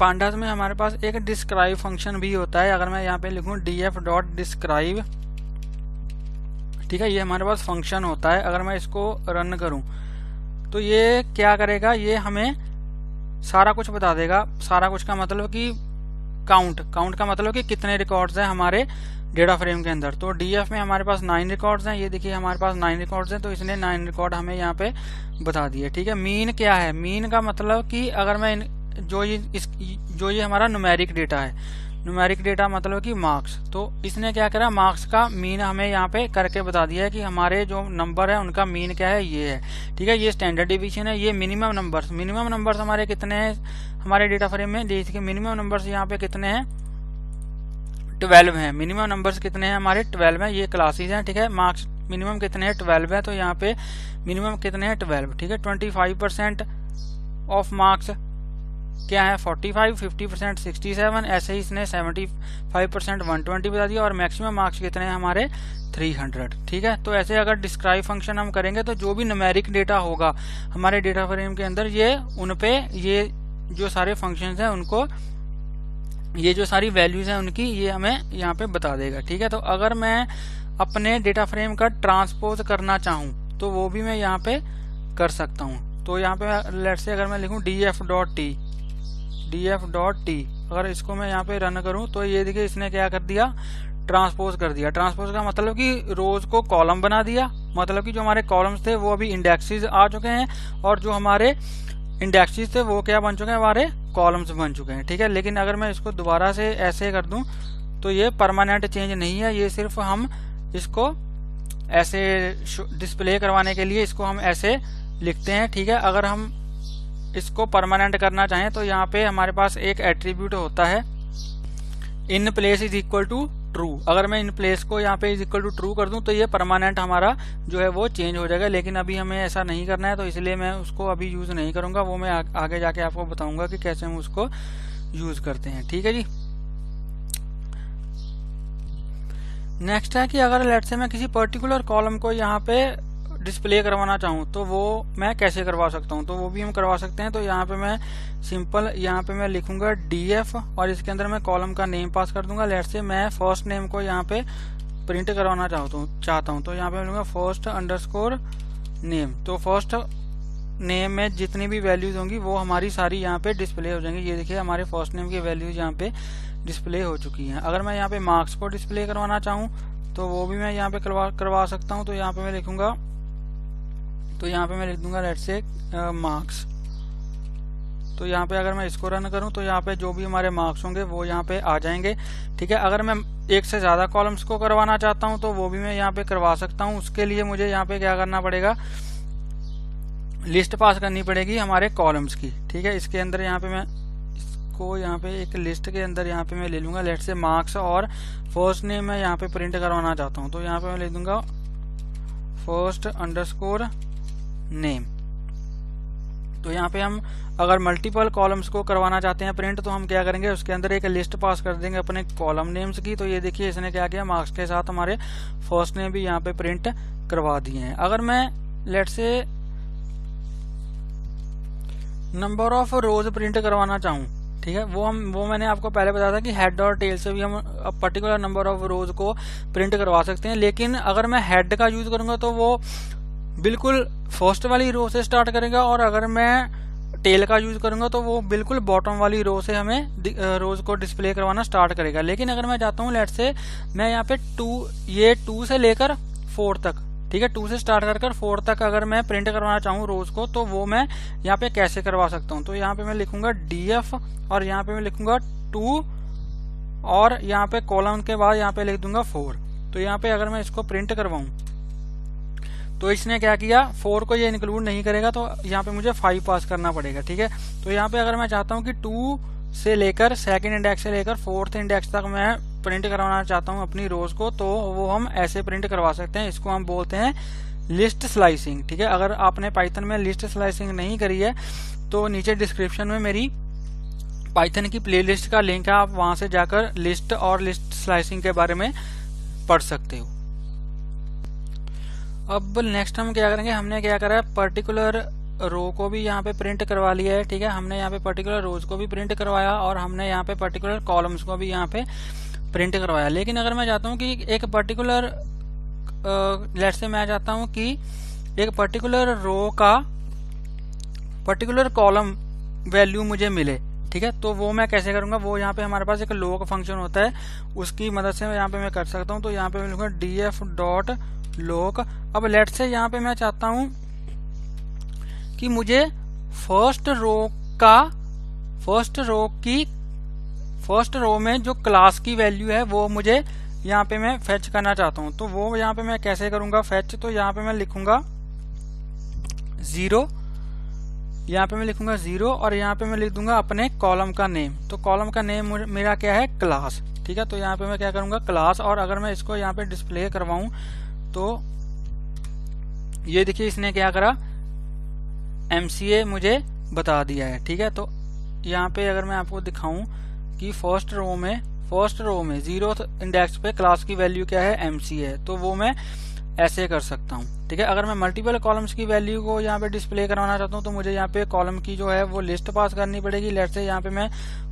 पांडास में हमारे पास एक डिस्क्राइब फंक्शन भी होता है। अगर मैं यहाँ पे लिखूं df डॉट डिस्क्राइब, ठीक है, ये हमारे पास फंक्शन होता है। अगर मैं इसको रन करूं तो ये क्या करेगा, ये हमें सारा कुछ बता देगा। सारा कुछ का मतलब कि काउंट का मतलब कि कितने रिकॉर्ड्स हैं हमारे डेटा फ्रेम के अंदर। तो डीएफ में हमारे पास 9 रिकॉर्ड्स हैं, ये देखिए हमारे पास 9 रिकॉर्ड्स हैं, तो इसने 9 रिकॉर्ड हमें यहाँ पे बता दिए। ठीक है, मीन क्या है, मीन का मतलब कि अगर मैं जो ये हमारा न्यूमेरिक डेटा है, न्यूमेरिक डेटा मतलब कि मार्क्स, तो इसने क्या करा, मार्क्स का मीन हमें यहाँ पे करके बता दिया है कि हमारे जो नंबर है उनका मीन क्या है, ये है। ठीक है, ये स्टैंडर्ड डिवीजन है। ये मिनिमम नंबर्स हमारे कितने हैं हमारे डेटा फ्रेम में, देखिए मिनिमम नंबर्स यहाँ पे कितने हैं, 12 हैं। मिनिमम नंबर्स कितने हैं हमारे, 12 हैं। ये क्लासेज हैं। ठीक है, मार्क्स मिनिमम कितने हैं, 12 है, तो यहाँ पे मिनिमम कितने हैं, 12। ठीक है, 25% ऑफ मार्क्स क्या है, 45, 50% 67, ऐसे ही इसने 75% 120 बता दिया, और मैक्सिमम मार्क्स कितने हैं हमारे 300। ठीक है, तो ऐसे अगर डिस्क्राइब फंक्शन हम करेंगे तो जो भी न्यूमेरिक डेटा होगा हमारे डेटा फ्रेम के अंदर, ये उन पे ये जो सारे फंक्शंस हैं उनको, ये जो सारी वैल्यूज हैं उनकी, ये हमें यहाँ पे बता देगा। ठीक है, तो अगर मैं अपने डेटा फ्रेम का ट्रांसपोज करना चाहूँ तो वो भी मैं यहाँ पे कर सकता हूँ। तो यहाँ पे लेट्स से अगर मैं लिखूँ df डॉट टी, अगर इसको मैं यहाँ पे रन करूँ तो ये देखिए इसने क्या कर दिया, ट्रांसपोज कर दिया। ट्रांसपोज का मतलब कि रोज को कॉलम बना दिया, मतलब कि जो हमारे कॉलम्स थे वो अभी इंडेक्सेस आ चुके हैं, और जो हमारे इंडेक्सेस थे वो क्या बन चुके हैं, हमारे कॉलम्स बन चुके हैं। ठीक है, लेकिन अगर मैं इसको दोबारा से ऐसे कर दूं तो ये परमानेंट चेंज नहीं है, ये सिर्फ हम इसको ऐसे डिस्प्ले करवाने के लिए इसको हम ऐसे लिखते हैं। ठीक है, अगर हम इसको परमानेंट करना चाहें तो यहाँ पे हमारे पास एक एट्रीब्यूट होता है, in place is equal to true. अगर मैं इन प्लेस को यहाँ पे इज इक्वल टू ट्रू कर दूं तो ये परमानेंट हमारा जो है वो चेंज हो जाएगा, लेकिन अभी हमें ऐसा नहीं करना है, तो इसलिए मैं उसको अभी यूज नहीं करूंगा। वो मैं आगे जाके आपको बताऊंगा कि कैसे हम उसको यूज करते हैं। ठीक है जी। नेक्स्ट है कि अगर लेट से मैं किसी पर्टिकुलर कॉलम को यहाँ पे डिस्प्ले करवाना चाहूँ तो वो मैं कैसे करवा सकता हूँ, तो वो भी हम करवा सकते हैं। तो यहाँ पे मैं सिंपल यहाँ पे मैं लिखूंगा df और इसके अंदर मैं कॉलम का नेम पास कर दूंगा। लेट से मैं फर्स्ट नेम को यहाँ पे प्रिंट करवाना चाहता हूँ तो यहाँ पे मैं लूंगा फर्स्ट अंडरस्कोर नेम। तो फर्स्ट नेम में जितनी भी वैल्यूज होंगी वो हमारी सारी यहाँ पे डिस्प्ले हो जाएंगी। ये देखिए हमारे फर्स्ट नेम की वैल्यूज यहाँ पे डिस्प्ले हो चुकी हैं। अगर मैं यहाँ पे मार्क्स को डिस्प्ले करवाना चाहूँ तो वो भी मैं यहाँ पे करवा सकता हूँ। तो यहाँ पे मैं लिखूंगा, तो यहाँ पे मैं लिख दूंगा लेट्स से मार्क्स। तो यहाँ पे अगर मैं इसको रन करूँ तो यहाँ पे जो भी हमारे मार्क्स होंगे वो यहाँ पे आ जाएंगे। ठीक है। अगर मैं एक से ज्यादा कॉलम्स को करवाना चाहता हूँ तो वो भी मैं यहाँ पे करवा सकता हूँ। उसके लिए मुझे यहाँ पे क्या करना पड़ेगा, लिस्ट पास करनी पड़ेगी हमारे कॉलम्स की। ठीक है। इसके अंदर यहाँ पे मैं इसको यहाँ पे एक लिस्ट के अंदर यहाँ पे मैं ले लूंगा लेट्स से मार्क्स और फर्स्ट नेम मैं यहाँ पे प्रिंट करवाना चाहता हूँ। तो यहाँ पे मैं लिख दूंगा फर्स्ट अंडरस्कोर नेम। तो यहाँ पे हम अगर मल्टीपल कॉलम्स को करवाना चाहते हैं प्रिंट तो हम क्या करेंगे, उसके अंदर एक लिस्ट पास कर देंगे अपने कॉलम नेम्स की। तो ये देखिए इसने क्या किया, मार्क्स के साथ हमारे फर्स्ट नेम भी यहाँ पे प्रिंट करवा दिए हैं। अगर मैं let's say number of rose print करवाना चाहूँ, ठीक है, वो मैंने आपको पहले बताया था कि हेड और टेल से भी हम पर्टिकुलर नंबर ऑफ रोज को प्रिंट करवा सकते हैं। लेकिन अगर मैं हेड का यूज करूंगा तो वो बिल्कुल फर्स्ट वाली रो से स्टार्ट करेगा और अगर मैं टेल का यूज करूंगा तो वो बिल्कुल बॉटम वाली रो से हमें रोज को डिस्प्ले करवाना स्टार्ट करेगा। लेकिन अगर मैं चाहता हूँ लेट से मैं यहाँ पे 2 से लेकर 4 तक, ठीक है, 2 से स्टार्ट कर 4 तक अगर मैं प्रिंट करवाना चाहूँ रोज को तो वो मैं यहाँ पे कैसे करवा सकता हूँ। तो यहाँ पे मैं लिखूंगा df और यहाँ पे मैं लिखूंगा 2 और यहाँ पे कॉलम के बाद यहाँ पे लिख दूंगा 4। तो यहाँ पे अगर मैं इसको प्रिंट करवाऊं तो इसने क्या किया, 4 को ये इंक्लूड नहीं करेगा तो यहाँ पे मुझे 5 पास करना पड़ेगा। ठीक है। तो यहाँ पे अगर मैं चाहता हूँ कि 2 से लेकर सेकंड इंडेक्स से लेकर 4th इंडेक्स तक मैं प्रिंट करवाना चाहता हूँ अपनी रोज को, तो वो हम ऐसे प्रिंट करवा सकते हैं। इसको हम बोलते हैं लिस्ट स्लाइसिंग। ठीक है। अगर आपने पाइथन में लिस्ट स्लाइसिंग नहीं करी है तो नीचे डिस्क्रिप्शन में मेरी पाइथन की प्लेलिस्ट का लिंक है, आप वहां से जाकर लिस्ट और लिस्ट स्लाइसिंग के बारे में पढ़ सकते हो। अब नेक्स्ट हम क्या करेंगे, हमने क्या करा है, पर्टिकुलर रो को भी यहाँ पे प्रिंट करवा लिया है। ठीक है। हमने यहाँ पे पर्टिकुलर रोज को भी प्रिंट करवाया और हमने यहाँ पे पर्टिकुलर कॉलम्स को भी यहाँ पे प्रिंट करवाया। लेकिन अगर मैं चाहता हूँ कि एक पर्टिकुलर लेट से मैं चाहता हूँ कि एक पर्टिकुलर रो का पर्टिकुलर कॉलम वैल्यू मुझे मिले, ठीक है, तो वो मैं कैसे करूंगा, वो यहाँ पे हमारे पास एक लोक फंक्शन होता है, उसकी मदद से यहाँ पे मैं कर सकता हूँ। तो यहाँ पे मैं लिखूंगा df डॉट लोक। अब लेट से यहाँ पे मैं चाहता हूँ कि मुझे फर्स्ट रो में जो क्लास की वैल्यू है वो मुझे यहाँ पे मैं फेच करना चाहता हूँ। तो वो यहाँ पे मैं कैसे करूंगा फेच, तो यहाँ पे मैं लिखूंगा 0, यहाँ पे मैं लिखूंगा 0 और यहाँ पे मैं लिख दूंगा अपने कॉलम का नेम। तो कॉलम का नेम मेरा क्या है, क्लास। ठीक है। तो यहाँ पे मैं क्या करूंगा क्लास, और अगर मैं इसको यहाँ पे डिस्प्ले करवाऊं तो ये देखिए इसने क्या करा, MCA मुझे बता दिया है। ठीक है। तो यहाँ पे अगर मैं आपको दिखाऊं कि फर्स्ट रो में 0th इंडेक्स पे क्लास की वैल्यू क्या है, MCA है, तो वो मैं ऐसे कर सकता हूँ। ठीक है। अगर मैं मल्टीपल कॉलम्स की वैल्यू को यहाँ पे डिस्प्ले करवाना चाहता हूँ तो मुझे यहाँ पे कॉलम की जो है वो लिस्ट पास करनी पड़ेगी। लेट से यहाँ पे मैं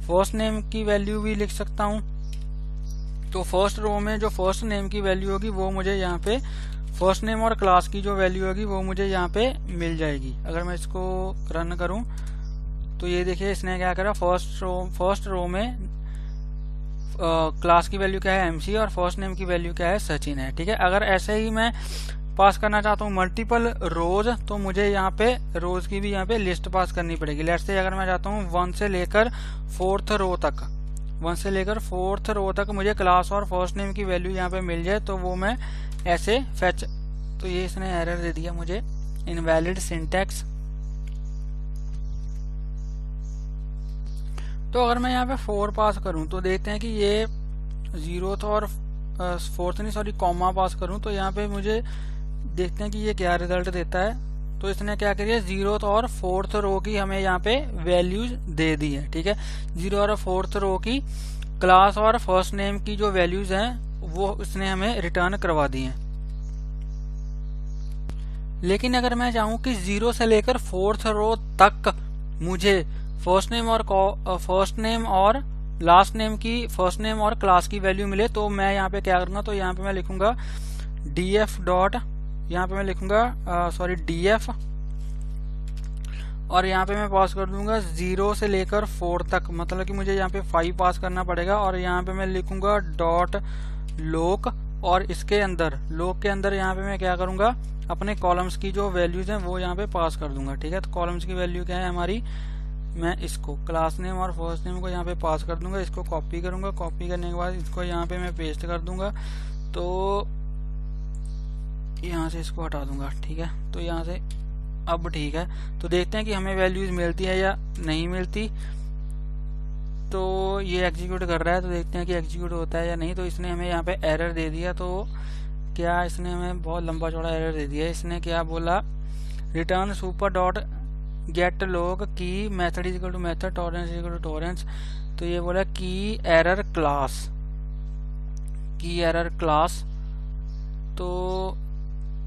फर्स्ट नेम की वैल्यू भी लिख सकता हूँ। तो फर्स्ट रो में जो फर्स्ट नेम की वैल्यू होगी वो मुझे यहाँ पे फर्स्ट नेम और क्लास की जो वैल्यू होगी वो मुझे यहाँ पे मिल जाएगी। अगर मैं इसको रन करूं तो ये देखिए इसने क्या करा, फर्स्ट रो में क्लास की वैल्यू क्या है, MC, और फर्स्ट नेम की वैल्यू क्या है, सचिन है। ठीक है। अगर ऐसे ही मैं पास करना चाहता हूँ मल्टीपल रोज तो मुझे यहाँ पे रोज की भी यहाँ पे लिस्ट पास करनी पड़ेगी। लेट्स से अगर मैं चाहता हूँ 1 से लेकर 4th रो तक मुझे क्लास और फर्स्ट नेम की वैल्यू यहाँ पे मिल जाए तो वो मैं ऐसे फेच, तो ये इसने एरर दे दिया मुझे, इनवैलिड सिंटैक्स। तो अगर मैं यहाँ पे 4 पास करूं तो देखते हैं कि ये 0th और 4th नहीं सॉरी कॉमा पास करूं तो यहाँ पे मुझे देखते हैं कि ये क्या रिजल्ट देता है। तो इसने क्या करिए 0th और 4th रो की हमें यहाँ पे वैल्यूज दे दी है। ठीक है, 0 और 4th रो की क्लास और फर्स्ट नेम की जो वैल्यूज हैं वो उसने हमें रिटर्न करवा दी हैं। लेकिन अगर मैं चाहूँ कि 0 से लेकर 4th रो तक मुझे फर्स्ट नेम और लास्ट नेम की फर्स्ट नेम और क्लास की वैल्यू मिले, तो मैं यहाँ पे क्या करूंगा, तो यहाँ पे मैं लिखूंगा df डॉट, यहाँ पे मैं लिखूंगा df, और यहाँ पे मैं पास कर दूंगा 0 से लेकर 4 तक, मतलब कि मुझे यहाँ पे 5 पास करना पड़ेगा। और यहाँ पे मैं लिखूंगा डॉट लोक, और इसके अंदर लोक के अंदर यहाँ पे मैं क्या करूंगा, अपने कॉलम्स की जो वैल्यूज हैं वो यहाँ पे पास कर दूंगा। ठीक है, तो कॉलम्स की वैल्यू क्या है हमारी, मैं इसको क्लास नेम और फर्स्ट नेम को यहाँ पे पास कर दूंगा। इसको कॉपी करूंगा, कॉपी करने के बाद इसको यहाँ पे मैं पेस्ट कर दूंगा, तो यहाँ से इसको हटा दूंगा। ठीक है, तो यहाँ से अब ठीक है, तो देखते हैं कि हमें वैल्यूज मिलती है या नहीं मिलती। तो ये एग्जीक्यूट कर रहा है, तो देखते हैं कि एग्जीक्यूट होता है या नहीं। तो इसने हमें यहाँ पे एरर दे दिया, तो क्या इसने हमें बहुत लंबा चौड़ा एरर दे दिया। इसने क्या बोला, return super dot get log key method is equal to method, tolerance is equal to tolerance. तो ये बोला की एरर क्लास, तो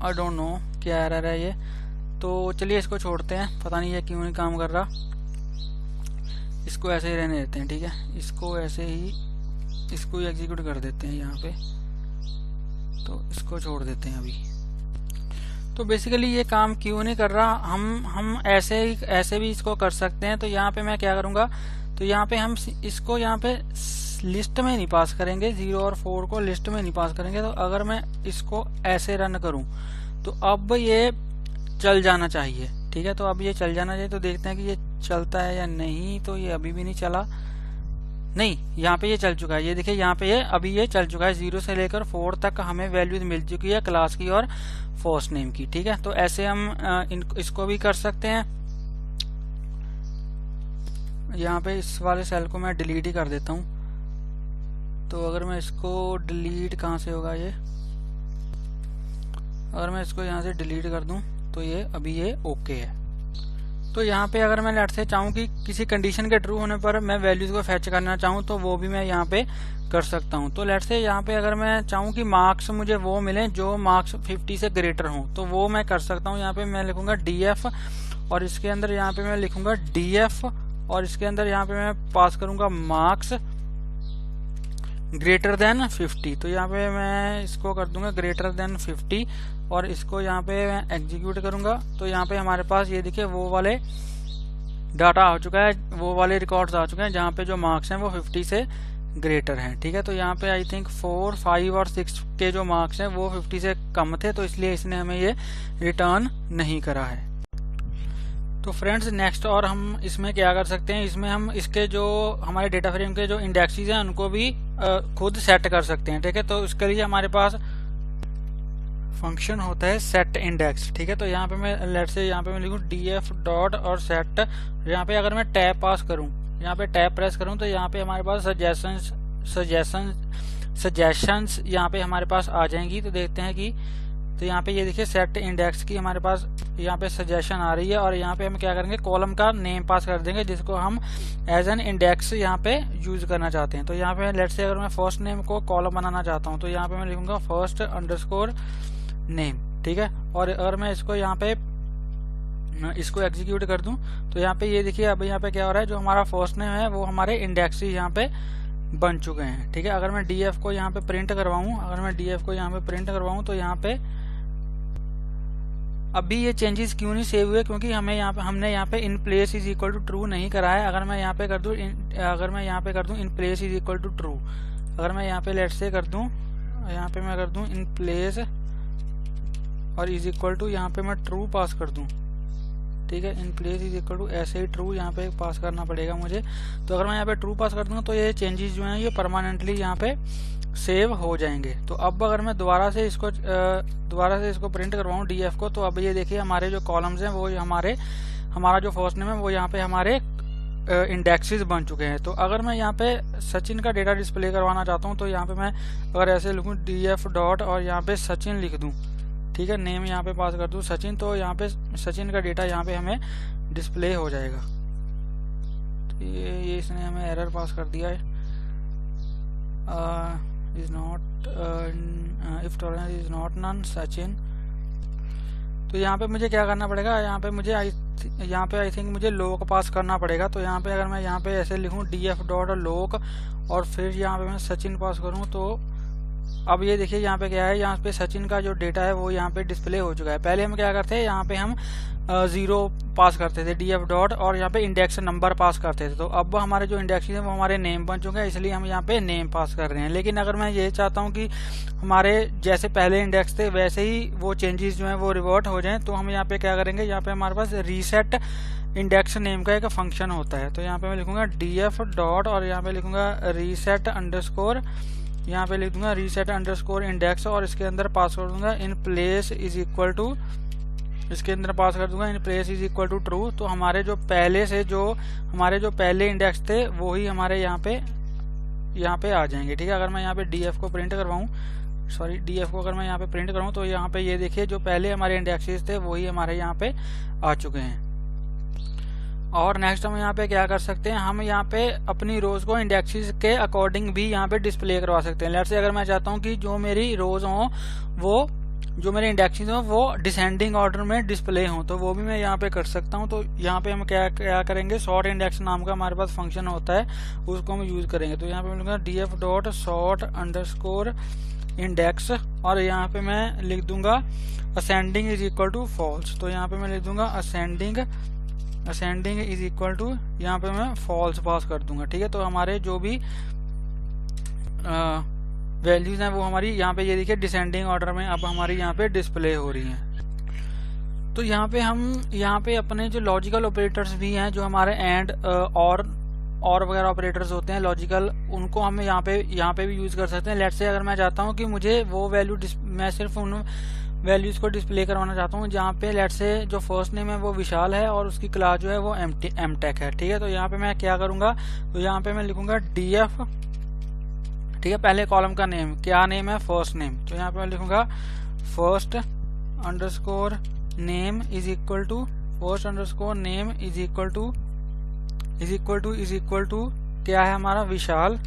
आई डोंट नो क्या एरर है ये। तो चलिए इसको छोड़ते हैं, पता नहीं ये क्यों नहीं काम कर रहा, इसको ऐसे ही रहने देते हैं। ठीक है, इसको ऐसे ही इसको एग्जीक्यूट कर देते हैं यहाँ पे, तो इसको छोड़ देते हैं अभी। तो बेसिकली ये काम क्यों नहीं कर रहा, हम ऐसे भी इसको कर सकते हैं। तो यहाँ पे मैं क्या करूंगा, तो यहाँ पे हम इसको यहाँ पे लिस्ट में नहीं पास करेंगे, 0 और 4 को लिस्ट में नहीं पास करेंगे। तो अगर मैं इसको ऐसे रन करूं तो अब ये चल जाना चाहिए। ठीक है, तो अब ये चल जाना चाहिए। तो देखते हैं कि ये चलता है या नहीं। तो ये अभी भी नहीं चला, नहीं, यहाँ पे ये चल चुका है। ये देखिए यहाँ पे अभी ये चल चुका है, 0 से लेकर 4 तक हमें वैल्यूज मिल चुकी है क्लास की और फर्स्ट नेम की। ठीक है, तो ऐसे हम इसको भी कर सकते हैं। यहाँ पे इस वाले सेल को मैं डिलीट ही कर देता हूँ। तो अगर मैं इसको डिलीट, कहाँ से होगा ये, अगर मैं इसको यहाँ से डिलीट कर दूं तो ये अभी ये ओके है। तो यहाँ पे अगर मैं लेट से चाहूँ कि किसी कंडीशन के ट्रू होने पर मैं वैल्यूज को फैच करना चाहूँ तो वो भी मैं यहाँ पे कर सकता हूँ। तो लेट से यहाँ पे अगर मैं चाहूँ कि मार्क्स मुझे वो मिले जो मार्क्स 50 से ग्रेटर हों, तो वो मैं कर सकता हूँ। यहाँ पे मैं लिखूंगा df, और इसके अंदर यहाँ पे मैं लिखूंगा df, और इसके अंदर यहाँ पे मैं पास करूंगा मार्क्स ग्रेटर देन 50। तो यहाँ पे मैं इसको कर दूंगा ग्रेटर देन 50, और इसको यहाँ पे मैं एग्जीक्यूट करूंगा। तो यहाँ पे हमारे पास ये देखिए वो वाले डाटा आ चुका है, वो वाले रिकॉर्ड्स आ चुके हैं जहाँ पे जो मार्क्स हैं वो 50 से ग्रेटर हैं। ठीक है, तो यहाँ पे आई थिंक 4, 5 और 6 के जो मार्क्स हैं वो 50 से कम थे, तो इसलिए इसने हमें ये रिटर्न नहीं करा है। तो फ्रेंड्स नेक्स्ट और हम इसमें क्या कर सकते हैं, इसमें हम इसके जो हमारे डेटा फ्रेम के जो इंडेक्सेस हैं उनको भी खुद सेट कर सकते हैं। ठीक है, तो इसके लिए हमारे पास फंक्शन होता है सेट इंडेक्स। ठीक है, तो यहाँ पे मैं लेट से यहाँ पे मैं लिखूँ df डॉट और सेट। यहाँ पे अगर मैं टैब पास करूँ, यहाँ पे टैब प्रेस करूँ, तो यहाँ पे हमारे पास सजेशंस यहाँ पे हमारे पास आ जाएंगी। तो देखते हैं कि, तो यहाँ पे ये देखिए सेट इंडेक्स की हमारे पास यहाँ पे सजेशन आ रही है, और यहाँ पे हम क्या करेंगे कॉलम का नेम पास कर देंगे जिसको हम एज एन इंडेक्स यहाँ पे यूज करना चाहते हैं। तो यहाँ पे लेट से अगर मैं फर्स्ट नेम को कॉलम बनाना चाहता हूँ तो यहाँ पे मैं लिखूंगा फर्स्ट अंडरस्कोर नेम। ठीक है, और अगर मैं इसको यहाँ पे इसको एग्जीक्यूट कर दूं तो यहाँ पे ये देखिए अब यहाँ पे क्या हो रहा है, जो हमारा फर्स्ट नेम है वो हमारे इंडेक्स यहाँ पे बन चुके हैं। ठीक है, अगर मैं df को यहाँ पे प्रिंट करवाऊं, अगर मैं df को यहाँ पे प्रिंट करवाऊं तो यहाँ पे अभी ये चेंजेस क्यों नहीं सेव हुए, क्योंकि हमने यहाँ पे in place is equal to true नहीं करा है। अगर मैं यहाँ पे कर दूं in place is equal to true, अगर मैं यहाँ पे लेट से कर दूं, यहाँ पे मैं कर दूं इन प्लेस और इज इक्वल टू यहाँ पे मैं ट्रू पास कर दूं। ठीक है, in place is equal to ऐसे ही ट्रू यहाँ पे पास करना पड़ेगा मुझे। तो अगर मैं यहाँ पे ट्रू पास कर दूंगा तो ये चेंजेस जो हैं ये परमानेंटली यहाँ पे सेव हो जाएंगे। तो अब अगर मैं दोबारा से इसको प्रिंट करवाऊँ df को, तो अब ये देखिए हमारे जो कॉलम्स हैं वो हमारा जो फर्स्ट नेम है वो यहाँ पे हमारे इंडेक्सेस बन चुके हैं। तो अगर मैं यहाँ पे सचिन का डेटा डिस्प्ले करवाना चाहता हूँ तो यहाँ पे मैं अगर ऐसे लिखूँ df डॉट और यहाँ पे सचिन लिख दूँ, ठीक है, नेम यहाँ पे पास कर दूँ सचिन, तो यहाँ पे सचिन का डेटा यहाँ पे हमें डिस्प्ले हो जाएगा। तो ये इसने हमें एरर पास कर दिया है, is not if tolerance is not none सचिन। तो यहाँ पे मुझे क्या करना पड़ेगा, यहाँ पे आई थिंक मुझे लोक पास करना पड़ेगा। तो यहाँ पे अगर मैं यहाँ पे ऐसे लिखूँ df डॉट लोक और फिर यहाँ पे मैं सचिन पास करूँ, तो अब ये देखिए यहाँ पे क्या है, यहाँ पे सचिन का जो डेटा है वो यहाँ पे डिस्प्ले हो चुका है। पहले हम क्या करते हैं, यहाँ पे हम 0 पास करते थे df डॉट और यहाँ पे इंडेक्स नंबर पास करते थे। तो अब हमारे जो इंडेक्सेस हैं वो हमारे नेम बन चुके हैं, इसलिए हम यहाँ पे नेम पास कर रहे हैं। लेकिन अगर मैं ये चाहता हूँ कि हमारे जैसे पहले इंडेक्स थे वैसे ही वो चेंजेस जो हैं वो रिवर्ट हो जाएं, तो हम यहाँ पे क्या करेंगे, यहाँ पे हमारे पास रीसेट इंडेक्स नेम का एक फंक्शन होता है। तो यहाँ पे मैं लिखूंगा df डॉट और यहाँ पे लिखूंगा रीसेट अंडरस्कोर, यहाँ पे लिख दूंगा रीसेट अंडरस्कोर इंडेक्स और इसके अंदर पास कर दूंगा in place is equal to, इसके अंदर पास कर दूंगा in place is equal to true. तो हमारे जो पहले से हमारे जो पहले इंडेक्स थे वो ही हमारे यहाँ पे आ जाएंगे। ठीक है, अगर मैं यहाँ पे df को प्रिंट करवाऊँ, सॉरी df को अगर मैं यहाँ पे प्रिंट करवाऊँ तो यहाँ पे ये देखिए जो पहले हमारे इंडेक्सेस थे वही हमारे यहाँ पे आ चुके हैं। और नेक्स्ट हम यहाँ पे क्या कर सकते हैं, हम यहाँ पे अपनी रोज को इंडेक्सेस के अकॉर्डिंग भी यहाँ पे डिस्प्ले करवा सकते हैं। लेट्स से अगर मैं चाहता हूँ कि जो मेरी रोज हो वो, जो मेरे इंडेक्सेस हो वो डिसेंडिंग ऑर्डर में डिस्प्ले हो, तो वो भी मैं यहाँ पे कर सकता हूँ। तो यहाँ पे हम क्या करेंगे, सॉर्ट इंडेक्स नाम का हमारे पास फंक्शन होता है, उसको हम यूज करेंगे। तो यहाँ पे मैं लिखूंगा df dot sort underscore index और यहाँ पे मैं लिख दूंगा ascending is equal to false. तो यहाँ पे मैं लिख दूंगा असेंडिंग इज इक्वल टू, यहाँ पे मैं फॉल्स पास कर दूंगा। ठीक है, तो हमारे जो भी वैल्यूज हैं वो हमारी यहाँ पे ये देखिए डिसेंडिंग ऑर्डर में अब हमारी यहाँ पे डिस्प्ले हो रही हैं। तो यहाँ पे हम अपने जो लॉजिकल ऑपरेटर्स भी हैं, जो हमारे एंड और वगैरह ऑपरेटर्स होते हैं लॉजिकल, उनको हम यहाँ पे भी यूज कर सकते हैं। लेट्स से अगर मैं चाहता हूँ कि मुझे वो वैल्यू, मैं सिर्फ उन वैल्यूज को डिस्प्ले करवाना चाहता हूँ जहाँ पे लेट्स से जो फर्स्ट नेम है वो विशाल है और उसकी क्लास जो है वो एमटेक है। ठीक है, तो यहाँ पे मैं क्या करूँगा, तो यहाँ पे मैं लिखूंगा df, ठीक है, पहले कॉलम का नेम, क्या नेम है, फर्स्ट नेम। तो यहाँ पे मैं लिखूंगा first underscore name is equal to, first underscore name is equal to क्या है हमारा, विशाल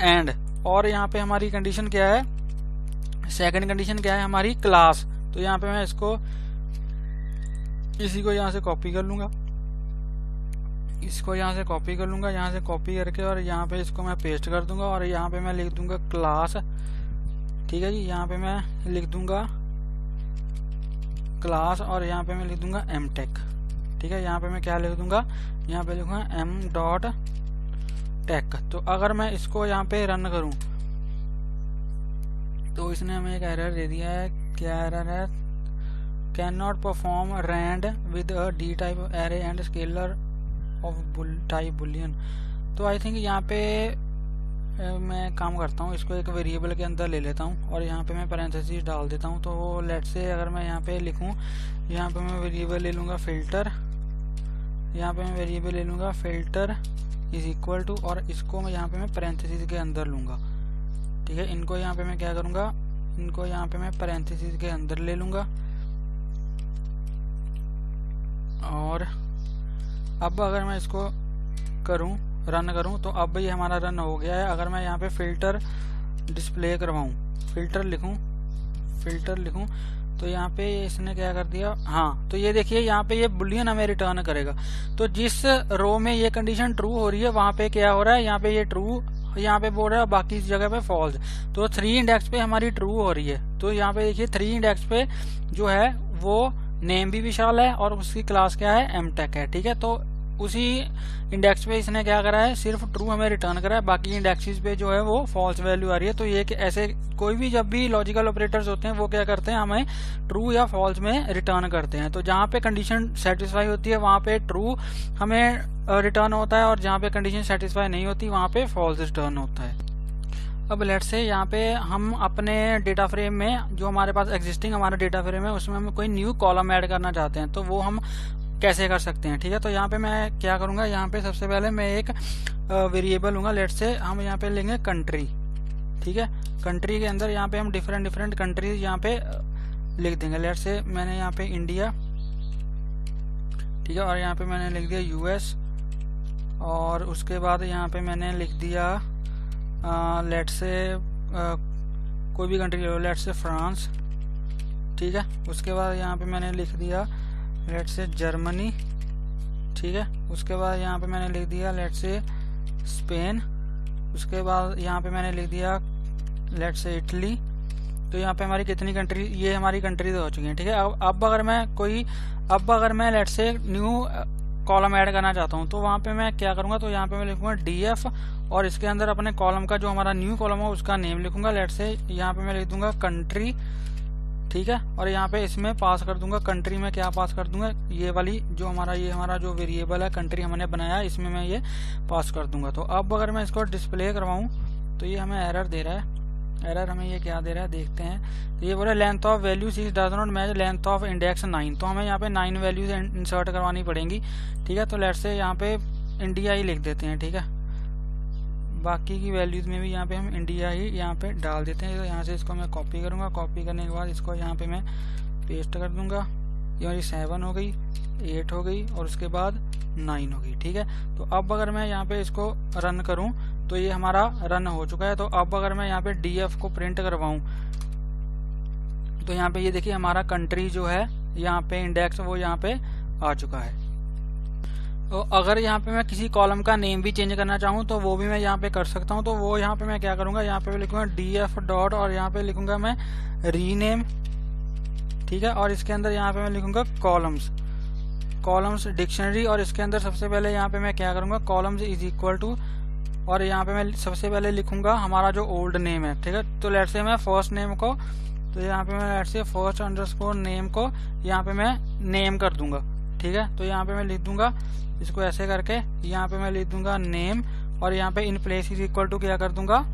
एंड, और यहाँ पे हमारी कंडीशन क्या है, सेकंड कंडीशन क्या है हमारी, क्लास। तो यहाँ पे मैं इसी को यहाँ से कॉपी कर लूंगा, इसको यहाँ से कॉपी कर लूंगा, यहाँ से कॉपी करके और यहाँ पे इसको मैं पेस्ट कर दूंगा और यहाँ पे मैं लिख दूंगा क्लास। ठीक है जी, यहाँ पे मैं लिख दूंगा क्लास और यहाँ पे मैं लिख दूंगा एमटेक। ठीक है, यहाँ पे मैं क्या लिख दूंगा, यहाँ पे लिखूंगा m डॉट टेक। तो अगर मैं इसको यहाँ पे रन करूं तो इसने हमें एक एरर दे दिया है। क्या एरर है, can not perform rand with a D type array and scalar of type boolean. तो आई थिंक यहाँ पे मैं काम करता हूँ, इसको एक वेरिएबल के अंदर ले लेता हूँ और यहाँ पे मैं पैरेंथेसिस डाल देता हूँ। तो लेट्स से अगर मैं यहाँ पे लिखूँ, यहाँ पे मैं वेरिएबल ले लूँगा फिल्टर, यहाँ पे मैं वेरिएबल ले लूँगा फिल्टर इज इक्वल टू, और इसको मैं यहाँ पे मैं पैरेंथेसिस के अंदर लूँगा। ठीक है, इनको यहाँ पे मैं क्या करूँगा, इनको यहाँ पे मैं पैरेंथेसिस के अंदर ले लूँगा। और अब अगर मैं इसको करूँ, रन करूँ, तो अब ये हमारा रन हो गया है। अगर मैं यहाँ पे फिल्टर डिस्प्ले करवाऊँ, फिल्टर लिखूँ तो यहाँ पे इसने क्या कर दिया, हाँ, तो ये देखिए यहाँ पे ये बुलियन हमें रिटर्न करेगा। तो जिस रो में ये कंडीशन ट्रू हो रही है वहां पे क्या हो रहा है, यहाँ पे ये ट्रू, यहाँ पे बोल रहा है, बाकी इस जगह पे फॉल्स। तो 3 इंडेक्स पे हमारी ट्रू हो रही है। तो यहाँ पे देखिए 3 इंडेक्स पे जो है वो नेम भी विशाल है और उसकी क्लास क्या है, एमटेक है। ठीक है, तो उसी इंडेक्स पे इसने क्या करा है, सिर्फ ट्रू हमें रिटर्न करा है, बाकी इंडेक्सेस पे जो है वो फॉल्स वैल्यू आ रही है। तो ये ऐसे कोई भी जब भी लॉजिकल ऑपरेटर्स होते हैं वो क्या करते हैं, हमें ट्रू या फॉल्स में रिटर्न करते हैं। तो जहाँ पे कंडीशन सेटिस्फाई होती है वहाँ पे ट्रू हमें रिटर्न होता है और जहाँ पे कंडीशन सेटिस्फाई नहीं होती वहाँ पे फॉल्स रिटर्न होता है। अब लेट्स से यहाँ पे हम अपने डेटा फ्रेम में, जो हमारे पास एग्जिस्टिंग हमारा डेटा फ्रेम है, उसमें हम कोई न्यू कॉलम ऐड करना चाहते हैं, तो वो हम कैसे कर सकते हैं। ठीक है, तो यहाँ पे मैं क्या करूँगा, यहाँ पे सबसे पहले मैं एक वेरिएबल लूँगा। लेट्स से हम यहाँ पे लेंगे कंट्री। ठीक है। कंट्री के अंदर यहाँ पे हम डिफरेंट कंट्रीज यहाँ पे लिख देंगे। लेट से मैंने यहाँ पे इंडिया, ठीक है, और यहाँ पे मैंने लिख दिया यूएस, और उसके बाद यहाँ पे मैंने लिख दिया लेट से कोई भी कंट्री लो, लेट से फ्रांस, ठीक है। उसके बाद यहाँ पे मैंने लिख दिया लेट से जर्मनी, ठीक है। उसके बाद यहाँ पे मैंने लिख दिया लेट से स्पेन। उसके बाद यहाँ पे मैंने लिख दिया लेट से इटली। तो यहाँ पे हमारी कितनी कंट्री, ये हमारी कंट्रीज हो चुकी हैं, ठीक है। अब अगर मैं लेट से न्यू कॉलम ऐड करना चाहता हूँ तो वहाँ पे मैं क्या करूँगा, तो यहाँ पे मैं लिखूंगा DF, और इसके अंदर अपने कॉलम का जो हमारा न्यू कॉलम है उसका नेम लिखूंगा। लेट से यहाँ पे मैं लिख दूंगा कंट्री, ठीक है, और यहाँ पे इसमें पास कर दूंगा कंट्री में क्या पास कर दूंगा, ये वाली जो हमारा जो वेरिएबल है कंट्री हमने बनाया है, इसमें मैं ये पास कर दूंगा। तो अब अगर मैं इसको डिस्प्ले करवाऊँ तो ये हमें एरर दे रहा है। एरर हमें ये क्या दे रहा है देखते हैं। तो ये बोला length of values is does not match length of index 9। तो हमें यहाँ पे 9 वैल्यूज इंसर्ट करवानी पड़ेंगी, ठीक है। तो लेट से यहाँ पे इंडिया ही लिख देते हैं, ठीक है। बाकी की वैल्यूज में भी यहाँ पे हम इंडिया ही यहाँ पे डाल देते हैं। तो यहाँ से इसको मैं कॉपी करूँगा, कॉपी करने के बाद इसको यहाँ पे मैं पेस्ट कर दूंगा। ये हमारी 7 हो गई, 8 हो गई, और उसके बाद 9 हो गई, ठीक है। तो अब अगर मैं यहाँ पे इसको रन करूँ तो ये हमारा रन हो चुका है। तो अब अगर मैं यहाँ पे DF को प्रिंट करवाऊँ तो यहाँ पे ये देखिए हमारा कंट्री जो है यहाँ पे इंडेक्स वो यहाँ पे आ चुका है। तो अगर यहाँ पे मैं किसी कॉलम का नेम भी चेंज करना चाहूँ तो वो भी मैं यहाँ पे कर सकता हूँ। तो वो यहाँ पे मैं क्या करूँगा, यहाँ पे लिखूंगा DF डॉट, और यहाँ पे लिखूंगा मैं रीनेम, ठीक है। और इसके अंदर यहाँ पे मैं लिखूंगा कॉलम्स डिक्शनरी, और इसके अंदर सबसे पहले यहाँ पे मैं क्या करूँगा, कॉलम्स इज इक्वल टू, और यहाँ पे मैं सबसे पहले लिखूंगा हमारा जो ओल्ड नेम है, ठीक है। तो लेट से मैं फर्स्ट नेम को, तो यहाँ पे मैं लेट से फर्स्ट अंडरस्कोर नेम को यहाँ पे मैं नेम कर दूंगा, ठीक है। तो यहाँ पे मैं लिख दूंगा इसको ऐसे करके, यहाँ पे मैं लिख दूंगा नेम, और यहाँ पे in place is equal to क्या कर दूंगा,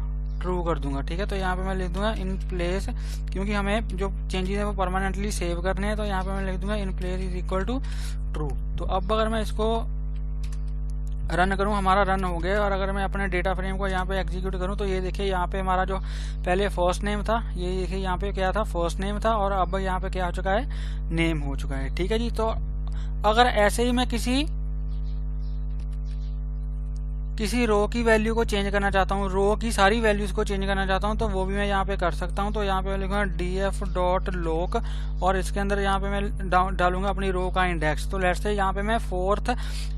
ट्रू कर दूंगा, ठीक है। तो यहाँ पे मैं लिख दूंगा इन प्लेस, क्योंकि हमें जो चेंजेस है वो परमानेंटली सेव करने हैं। तो यहाँ पे मैं लिख दूंगा in place is equal to true. तो अब अगर मैं इसको रन करूं, हमारा रन हो गया। और अगर मैं अपने डेटा फ्रेम को यहाँ पे एग्जीक्यूट करूं तो ये देखिए यहाँ पे हमारा जो पहले फर्स्ट नेम था, ये देखिए यहाँ पे क्या था, फर्स्ट नेम था, और अब यहाँ पे क्या हो चुका है, नेम हो चुका है, ठीक है जी। तो अगर ऐसे ही मैं किसी रो की वैल्यू को चेंज करना चाहता हूँ, रो की सारी वैल्यूज को चेंज करना चाहता हूँ, तो वो भी मैं यहाँ पे कर सकता हूँ। तो यहाँ पे मैं लिखूंगा DF डॉट लोक, और इसके अंदर यहाँ पे मैं डालूंगा अपनी रो का इंडेक्स। तो लेट्स से यहाँ पे मैं 4th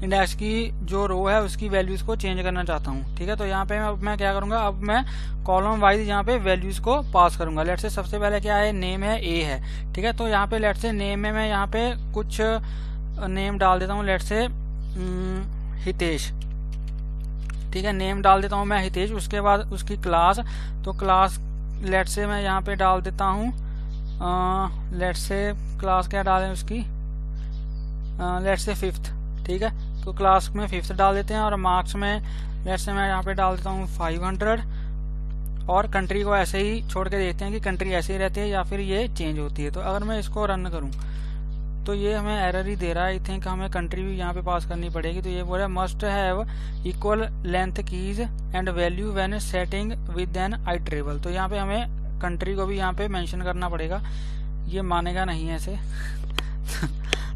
इंडेक्स की जो रो है उसकी वैल्यूज को चेंज करना चाहता हूँ, ठीक है। तो यहाँ पे मैं क्या करूंगा, अब मैं कॉलम वाइज यहाँ पे वैल्यूज को पास करूंगा। लेट्स से सबसे पहले क्या है, नेम है, A है, ठीक है। तो यहाँ पे लेट्स से नेम में मैं यहाँ पे कुछ नेम डाल देता हूँ, लेट्स से हितेश, ठीक है। नेम डाल देता हूँ मैं हितेश। उसके बाद उसकी क्लास, तो क्लास लेट से मैं यहाँ पे डाल देता हूँ, लेट से क्लास क्या डालें उसकी, लेट से 5th, ठीक है। तो क्लास में 5th डाल देते हैं, और मार्क्स में लेट से मैं यहाँ पे डाल देता हूँ 500, और कंट्री को ऐसे ही छोड़ के देखते हैं कि कंट्री ऐसे ही रहती है या फिर ये चेंज होती है। तो अगर मैं इसको रन करूँ तो ये हमें एरर ही दे रहा है। आई थिंक हमें कंट्री भी यहाँ पे पास करनी पड़ेगी। तो ये बोल रहा है must have equal length keys and value when setting with an iterable. तो यहाँ पे हमें कंट्री को भी यहाँ पे मेंशन करना पड़ेगा, ये मानेगा नहीं ऐसे।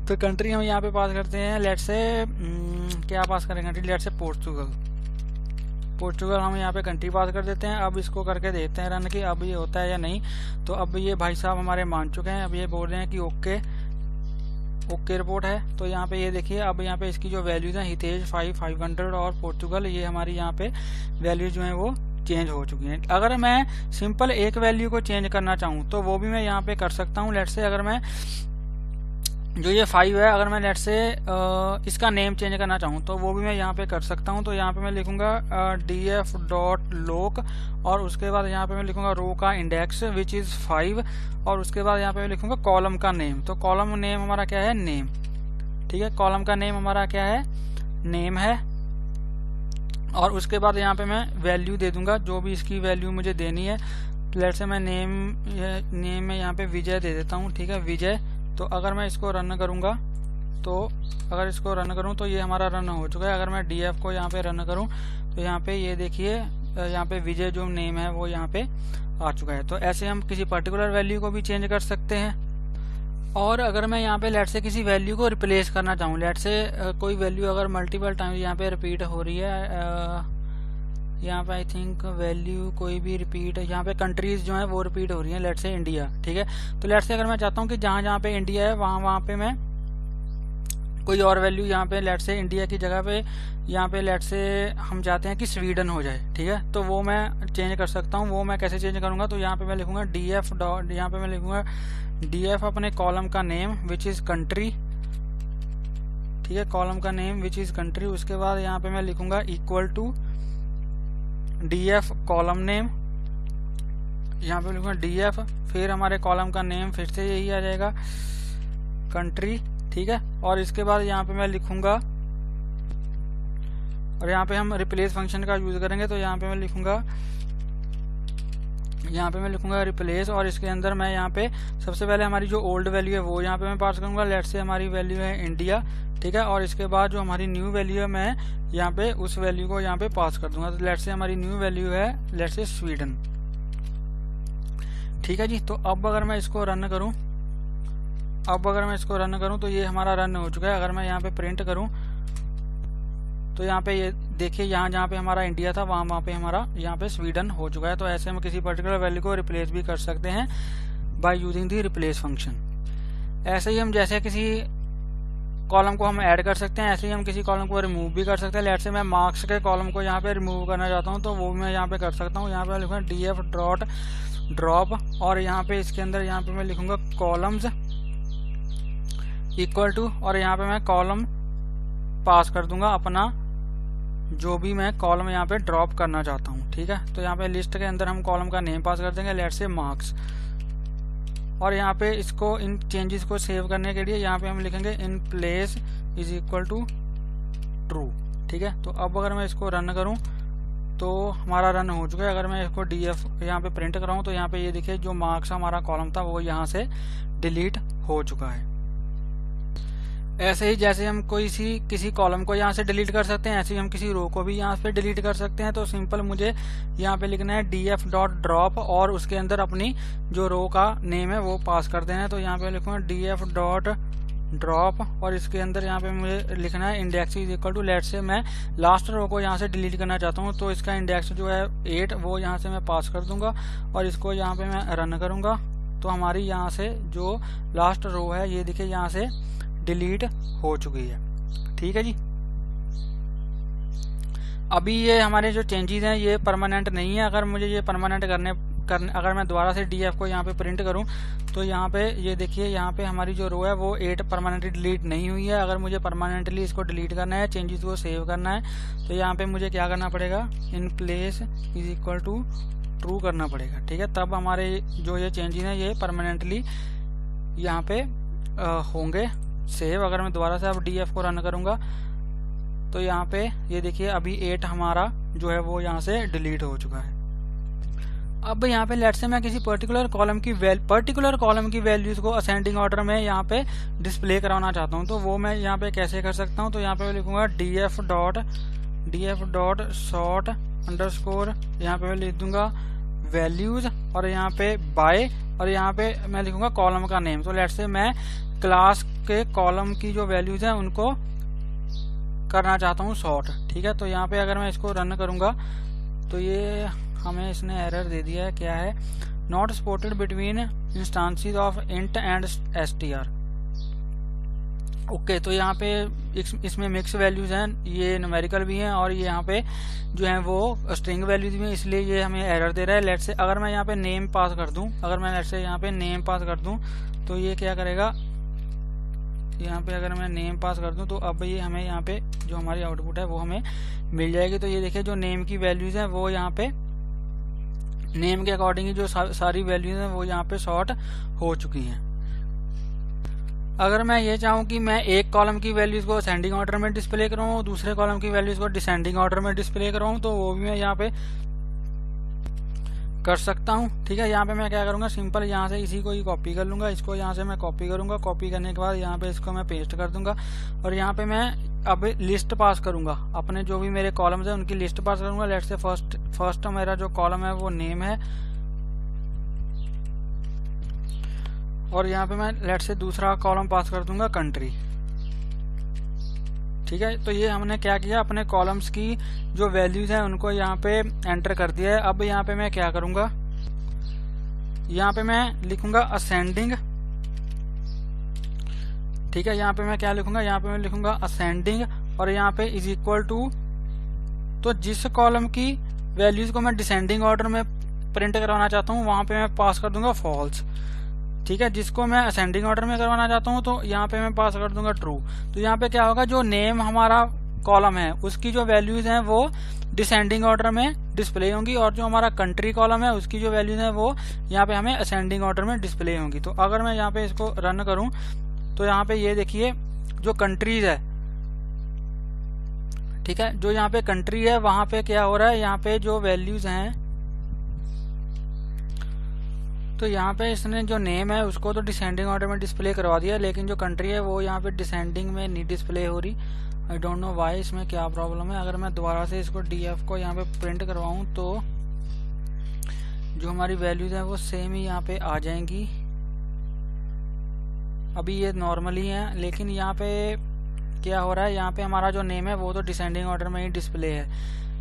तो कंट्री हम यहाँ पे पास करते हैं, लेट से क्या पास करेंगे कंट्री, लेट से पोर्चुगल हम यहाँ पे कंट्री पास कर देते हैं। अब इसको करके देखते हैं रन की अब ये होता है या नहीं। तो अब ये भाई साहब हमारे मान चुके हैं, अब ये बोल रहे हैं कि ओके रिपोर्ट है। तो यहाँ पे ये देखिए अब यहाँ पे इसकी जो वैल्यूज हैं, हितेश 500 और पोर्चुगल, ये हमारी यहाँ पे वैल्यूज जो है वो चेंज हो चुकी हैं। अगर मैं सिंपल एक वैल्यू को चेंज करना चाहूँ तो वो भी मैं यहाँ पे कर सकता हूँ। लेट से अगर मैं जो ये 5 है, अगर मैं लेट से इसका नेम चेंज करना चाहूँ तो वो भी मैं यहाँ पे कर सकता हूँ। तो यहाँ पे मैं लिखूंगा DF डॉट लोक, और उसके बाद यहाँ पे मैं लिखूंगा रो का इंडेक्स विच इज 5, और उसके बाद यहाँ पे मैं लिखूंगा कॉलम का नेम। तो कॉलम नेम हमारा क्या है, नेम, ठीक है। कॉलम का नेम हमारा क्या है, नेम है। और उसके बाद यहाँ पे मैं वैल्यू दे दूंगा, जो भी इसकी वैल्यू मुझे देनी है। लेट से मैं नेम में यहाँ पे विजय दे देता हूँ, ठीक है, विजय। तो अगर मैं इसको रन करूंगा, तो अगर इसको रन करूं तो ये हमारा रन हो चुका है। अगर मैं DF को यहाँ पे रन करूं तो यहाँ पे ये देखिए यहाँ पे विजय जो नेम है वो यहाँ पे आ चुका है। तो ऐसे हम किसी पर्टिकुलर वैल्यू को भी चेंज कर सकते हैं। और अगर मैं यहाँ पे लेट से किसी वैल्यू को रिप्लेस करना चाहूँ, लेट से कोई वैल्यू अगर मल्टीपल टाइम यहाँ पे रिपीट हो रही है, यहाँ पे आई थिंक वैल्यू कोई भी रिपीट, यहाँ पे कंट्रीज जो है वो रिपीट हो रही है, लेट से इंडिया, ठीक है। तो लेट से अगर मैं चाहता हूँ कि जहाँ जहाँ पे इंडिया है वहाँ पे मैं कोई और वैल्यू यहाँ पे लेट से इंडिया की जगह पे यहाँ पे लेट से हम चाहते हैं कि स्वीडन हो जाए, ठीक है। तो वो मैं चेंज कर सकता हूँ। वो मैं कैसे चेंज करूँगा, तो यहाँ पे मैं लिखूंगा df डॉट, यहाँ पे मैं लिखूंगा df अपने कॉलम का नेम विच इज़ कंट्री, ठीक है, कॉलम का नेम विच इज़ कंट्री। उसके बाद यहाँ पे मैं लिखूंगा equal to df column name, यहाँ पे लिखूंगा df, फिर हमारे कॉलम का नेम फिर से यही आ जाएगा कंट्री, ठीक है। और इसके बाद यहाँ पे मैं लिखूंगा, और यहाँ पे हम रिप्लेस फंक्शन का यूज करेंगे, तो यहाँ पे मैं लिखूंगा रिप्लेस, और इसके अंदर मैं यहाँ पे सबसे पहले हमारी जो ओल्ड वैल्यू है वो यहाँ पे मैं पास करूंगा। लेट से हमारी वैल्यू है इंडिया, ठीक है। और इसके बाद जो हमारी न्यू वैल्यू है मैं यहाँ पे उस वैल्यू को यहाँ पे पास कर दूंगा। तो लेट से हमारी न्यू वैल्यू है लेट से स्वीडन, ठीक है जी। तो अब अगर मैं इसको रन करूं, तो ये हमारा रन हो चुका है। अगर मैं यहाँ पे प्रिंट करूं तो यहाँ पे ये देखिए, यहाँ जहाँ पे हमारा इंडिया था वहाँ पे हमारा यहाँ पे स्वीडन हो चुका है। तो ऐसे हम किसी पर्टिकुलर वैल्यू को रिप्लेस भी कर सकते हैं by using the replace function. ऐसे ही हम जैसे किसी कॉलम को हम ऐड कर सकते हैं, ऐसे ही हम किसी कॉलम को रिमूव भी कर सकते हैं। लेट से मैं मार्क्स के कॉलम को यहाँ पे रिमूव करना चाहता हूँ, तो वो मैं यहाँ पे कर सकता हूँ। यहाँ पे लिखूंगा df डॉट ड्रॉप, और यहाँ पे इसके अंदर यहाँ पे मैं लिखूंगा कॉलम्स इक्वल टू, और यहाँ पे मैं कॉलम पास कर दूंगा अपना जो भी मैं कॉलम यहाँ पे ड्रॉप करना चाहता हूँ, ठीक है। तो यहाँ पे लिस्ट के अंदर हम कॉलम का नेम पास कर देंगे, लेट से मार्क्स। और यहाँ पे इसको इन चेंजेस को सेव करने के लिए यहाँ पे हम लिखेंगे in place is equal to true, ठीक है। तो अब अगर मैं इसको रन करूँ तो हमारा रन हो चुका है। अगर मैं इसको df यहाँ पे प्रिंट कराऊँ तो यहाँ पे ये देखिए जो मार्क्स हमारा कॉलम था वो यहाँ से डिलीट हो चुका है। ऐसे ही जैसे हम किसी कॉलम को यहाँ से डिलीट कर सकते हैं, ऐसे ही हम किसी रो को भी यहाँ पे डिलीट कर सकते हैं। तो सिंपल मुझे यहाँ पे लिखना है df डॉट ड्रॉप, और उसके अंदर अपनी जो रो का नेम है वो पास कर देना है। तो यहाँ पे लिखूंगा df डॉट ड्रॉप, और इसके अंदर यहाँ पे मुझे लिखना है index is equal to, let say मैं लास्ट रो को यहाँ से डिलीट करना चाहता हूँ, तो इसका इंडेक्स जो है 8 वो यहाँ से मैं पास कर दूंगा, और इसको यहाँ पे मैं रन करूंगा। तो हमारी यहाँ से जो लास्ट रो है ये देखिए यहाँ से डिलीट हो चुकी है, ठीक है जी। अभी ये हमारे जो चेंजेस हैं ये परमानेंट नहीं है। अगर मुझे ये परमानेंट करने अगर मैं दोबारा से df को यहाँ पे प्रिंट करूँ तो यहाँ पे ये देखिए यहाँ पे हमारी जो रो है वो 8 परमानेंटली डिलीट नहीं हुई है। अगर मुझे परमानेंटली इसको डिलीट करना है, चेंजेस को सेव करना है, तो यहाँ पे मुझे क्या करना पड़ेगा, in place is equal to true करना पड़ेगा, ठीक है। तब हमारे जो ये चेंजेस हैं ये परमानेंटली यहाँ पे होंगे सेव। अगर मैं दोबारा से अब df को रन करूँगा तो यहाँ पे ये देखिए अभी 8 हमारा जो है वो यहाँ से डिलीट हो चुका है। अब यहाँ पे लेट से मैं किसी पर्टिकुलर कॉलम की वैल्यूज को असेंडिंग ऑर्डर में यहाँ पे डिस्प्ले कराना चाहता हूँ, तो वो मैं यहाँ पे कैसे कर सकता हूँ। तो यहाँ पे मैं लिखूंगा df डॉट सॉर्ट अंडरस्कोर, यहाँ पे मैं लिख दूंगा वैल्यूज, और यहाँ पे बाय, और यहाँ पे मैं लिखूंगा कॉलम का नेम। तो लेट से मैं क्लास के कॉलम की जो वैल्यूज हैं उनको करना चाहता हूँ सॉर्ट, ठीक है। तो यहाँ पे अगर मैं इसको रन करूंगा तो ये हमें इसने एरर दे दिया है, क्या है, not supported between instances of int and str। Okay, तो यहाँ पे इसमें मिक्स वैल्यूज हैं, ये न्यूमेरिकल भी हैं और ये यहाँ पे जो है वो स्ट्रिंग वैल्यूज भी हैं, इसलिए ये हमें एरर दे रहा है। लेट से अगर मैं यहाँ पे नेम पास कर दूं, अगर मैं लेट से यहाँ पे नेम पास कर दूं तो ये क्या करेगा, यहाँ पे अगर मैं नेम पास कर दूं तो अब ये हमें यहाँ पे जो हमारी आउटपुट है वो हमें मिल जाएगी। तो ये देखिए जो नेम की वैल्यूज हैं वो यहाँ पे नेम के अकॉर्डिंग जो सारी वैल्यूज हैं वो यहाँ पे सॉर्ट हो चुकी हैं। अगर मैं ये चाहूँ कि मैं एक कॉलम की वैल्यूज को असेंडिंग ऑर्डर में डिस्प्ले कराऊँ और दूसरे कॉलम की वैल्यूज को डिसेंडिंग ऑर्डर में डिस्प्ले कराऊँ तो वो भी मैं यहाँ पे कर सकता हूँ, ठीक है। यहाँ पे मैं क्या करूँगा, सिंपल यहाँ से इसी को ही कॉपी कर लूँगा, इसको यहाँ से मैं कॉपी करूँगा, कॉपी करने के बाद यहाँ पे इसको मैं पेस्ट कर दूंगा और यहाँ पे मैं अब लिस्ट पास करूंगा, अपने जो भी मेरे कॉलम्स है उनकी लिस्ट पास करूंगा। लेट्स से फर्स्ट मेरा जो कॉलम है वो नेम है, और यहाँ पे मैं लेट्स से दूसरा कॉलम पास कर दूंगा कंट्री। ठीक है, तो ये हमने क्या किया, अपने कॉलम्स की जो वैल्यूज हैं उनको यहाँ पे एंटर कर दिया है। अब यहाँ पे मैं क्या करूंगा, यहाँ पे मैं लिखूंगा असेंडिंग। ठीक है, यहाँ पे मैं क्या लिखूंगा, यहाँ पे मैं लिखूंगा असेंडिंग, और यहाँ पे इज इक्वल टू, तो जिस कॉलम की वैल्यूज को मैं डिसेंडिंग ऑर्डर में प्रिंट करवाना चाहता हूँ वहां पे मैं पास कर दूंगा फॉल्स। ठीक है, जिसको मैं असेंडिंग ऑर्डर में करवाना चाहता हूँ तो यहाँ पे मैं पास कर दूंगा ट्रू। तो यहाँ पे क्या होगा, जो नेम हमारा कॉलम है उसकी जो वैल्यूज हैं वो डिसेंडिंग ऑर्डर में डिस्प्ले होंगी, और जो हमारा कंट्री कॉलम है उसकी जो वैल्यूज हैं वो यहाँ पे हमें असेंडिंग ऑर्डर में डिस्प्ले होंगी। तो अगर मैं यहाँ पे इसको रन करूँ तो यहाँ पे ये देखिए जो कंट्रीज है, ठीक है, जो यहाँ पे कंट्री है वहां पे क्या हो रहा है, यहाँ पे जो वैल्यूज हैं, तो यहाँ पे इसने जो नेम है उसको तो डिसेंडिंग ऑर्डर में डिस्प्ले करवा दिया, लेकिन जो कंट्री है वो यहाँ पे डिसेंडिंग में नहीं डिस्प्ले हो रही। आई डोंट नो व्हाई, इसमें क्या प्रॉब्लम है। अगर मैं दोबारा से इसको डीएफ को यहाँ पे प्रिंट करवाऊँ तो जो हमारी वैल्यूज है वो सेम ही यहाँ पे आ जाएंगी। अभी ये नॉर्मली है, लेकिन यहाँ पे क्या हो रहा है, यहाँ पे हमारा जो नेम है वो तो डिसेंडिंग ऑर्डर में ही डिस्प्ले है,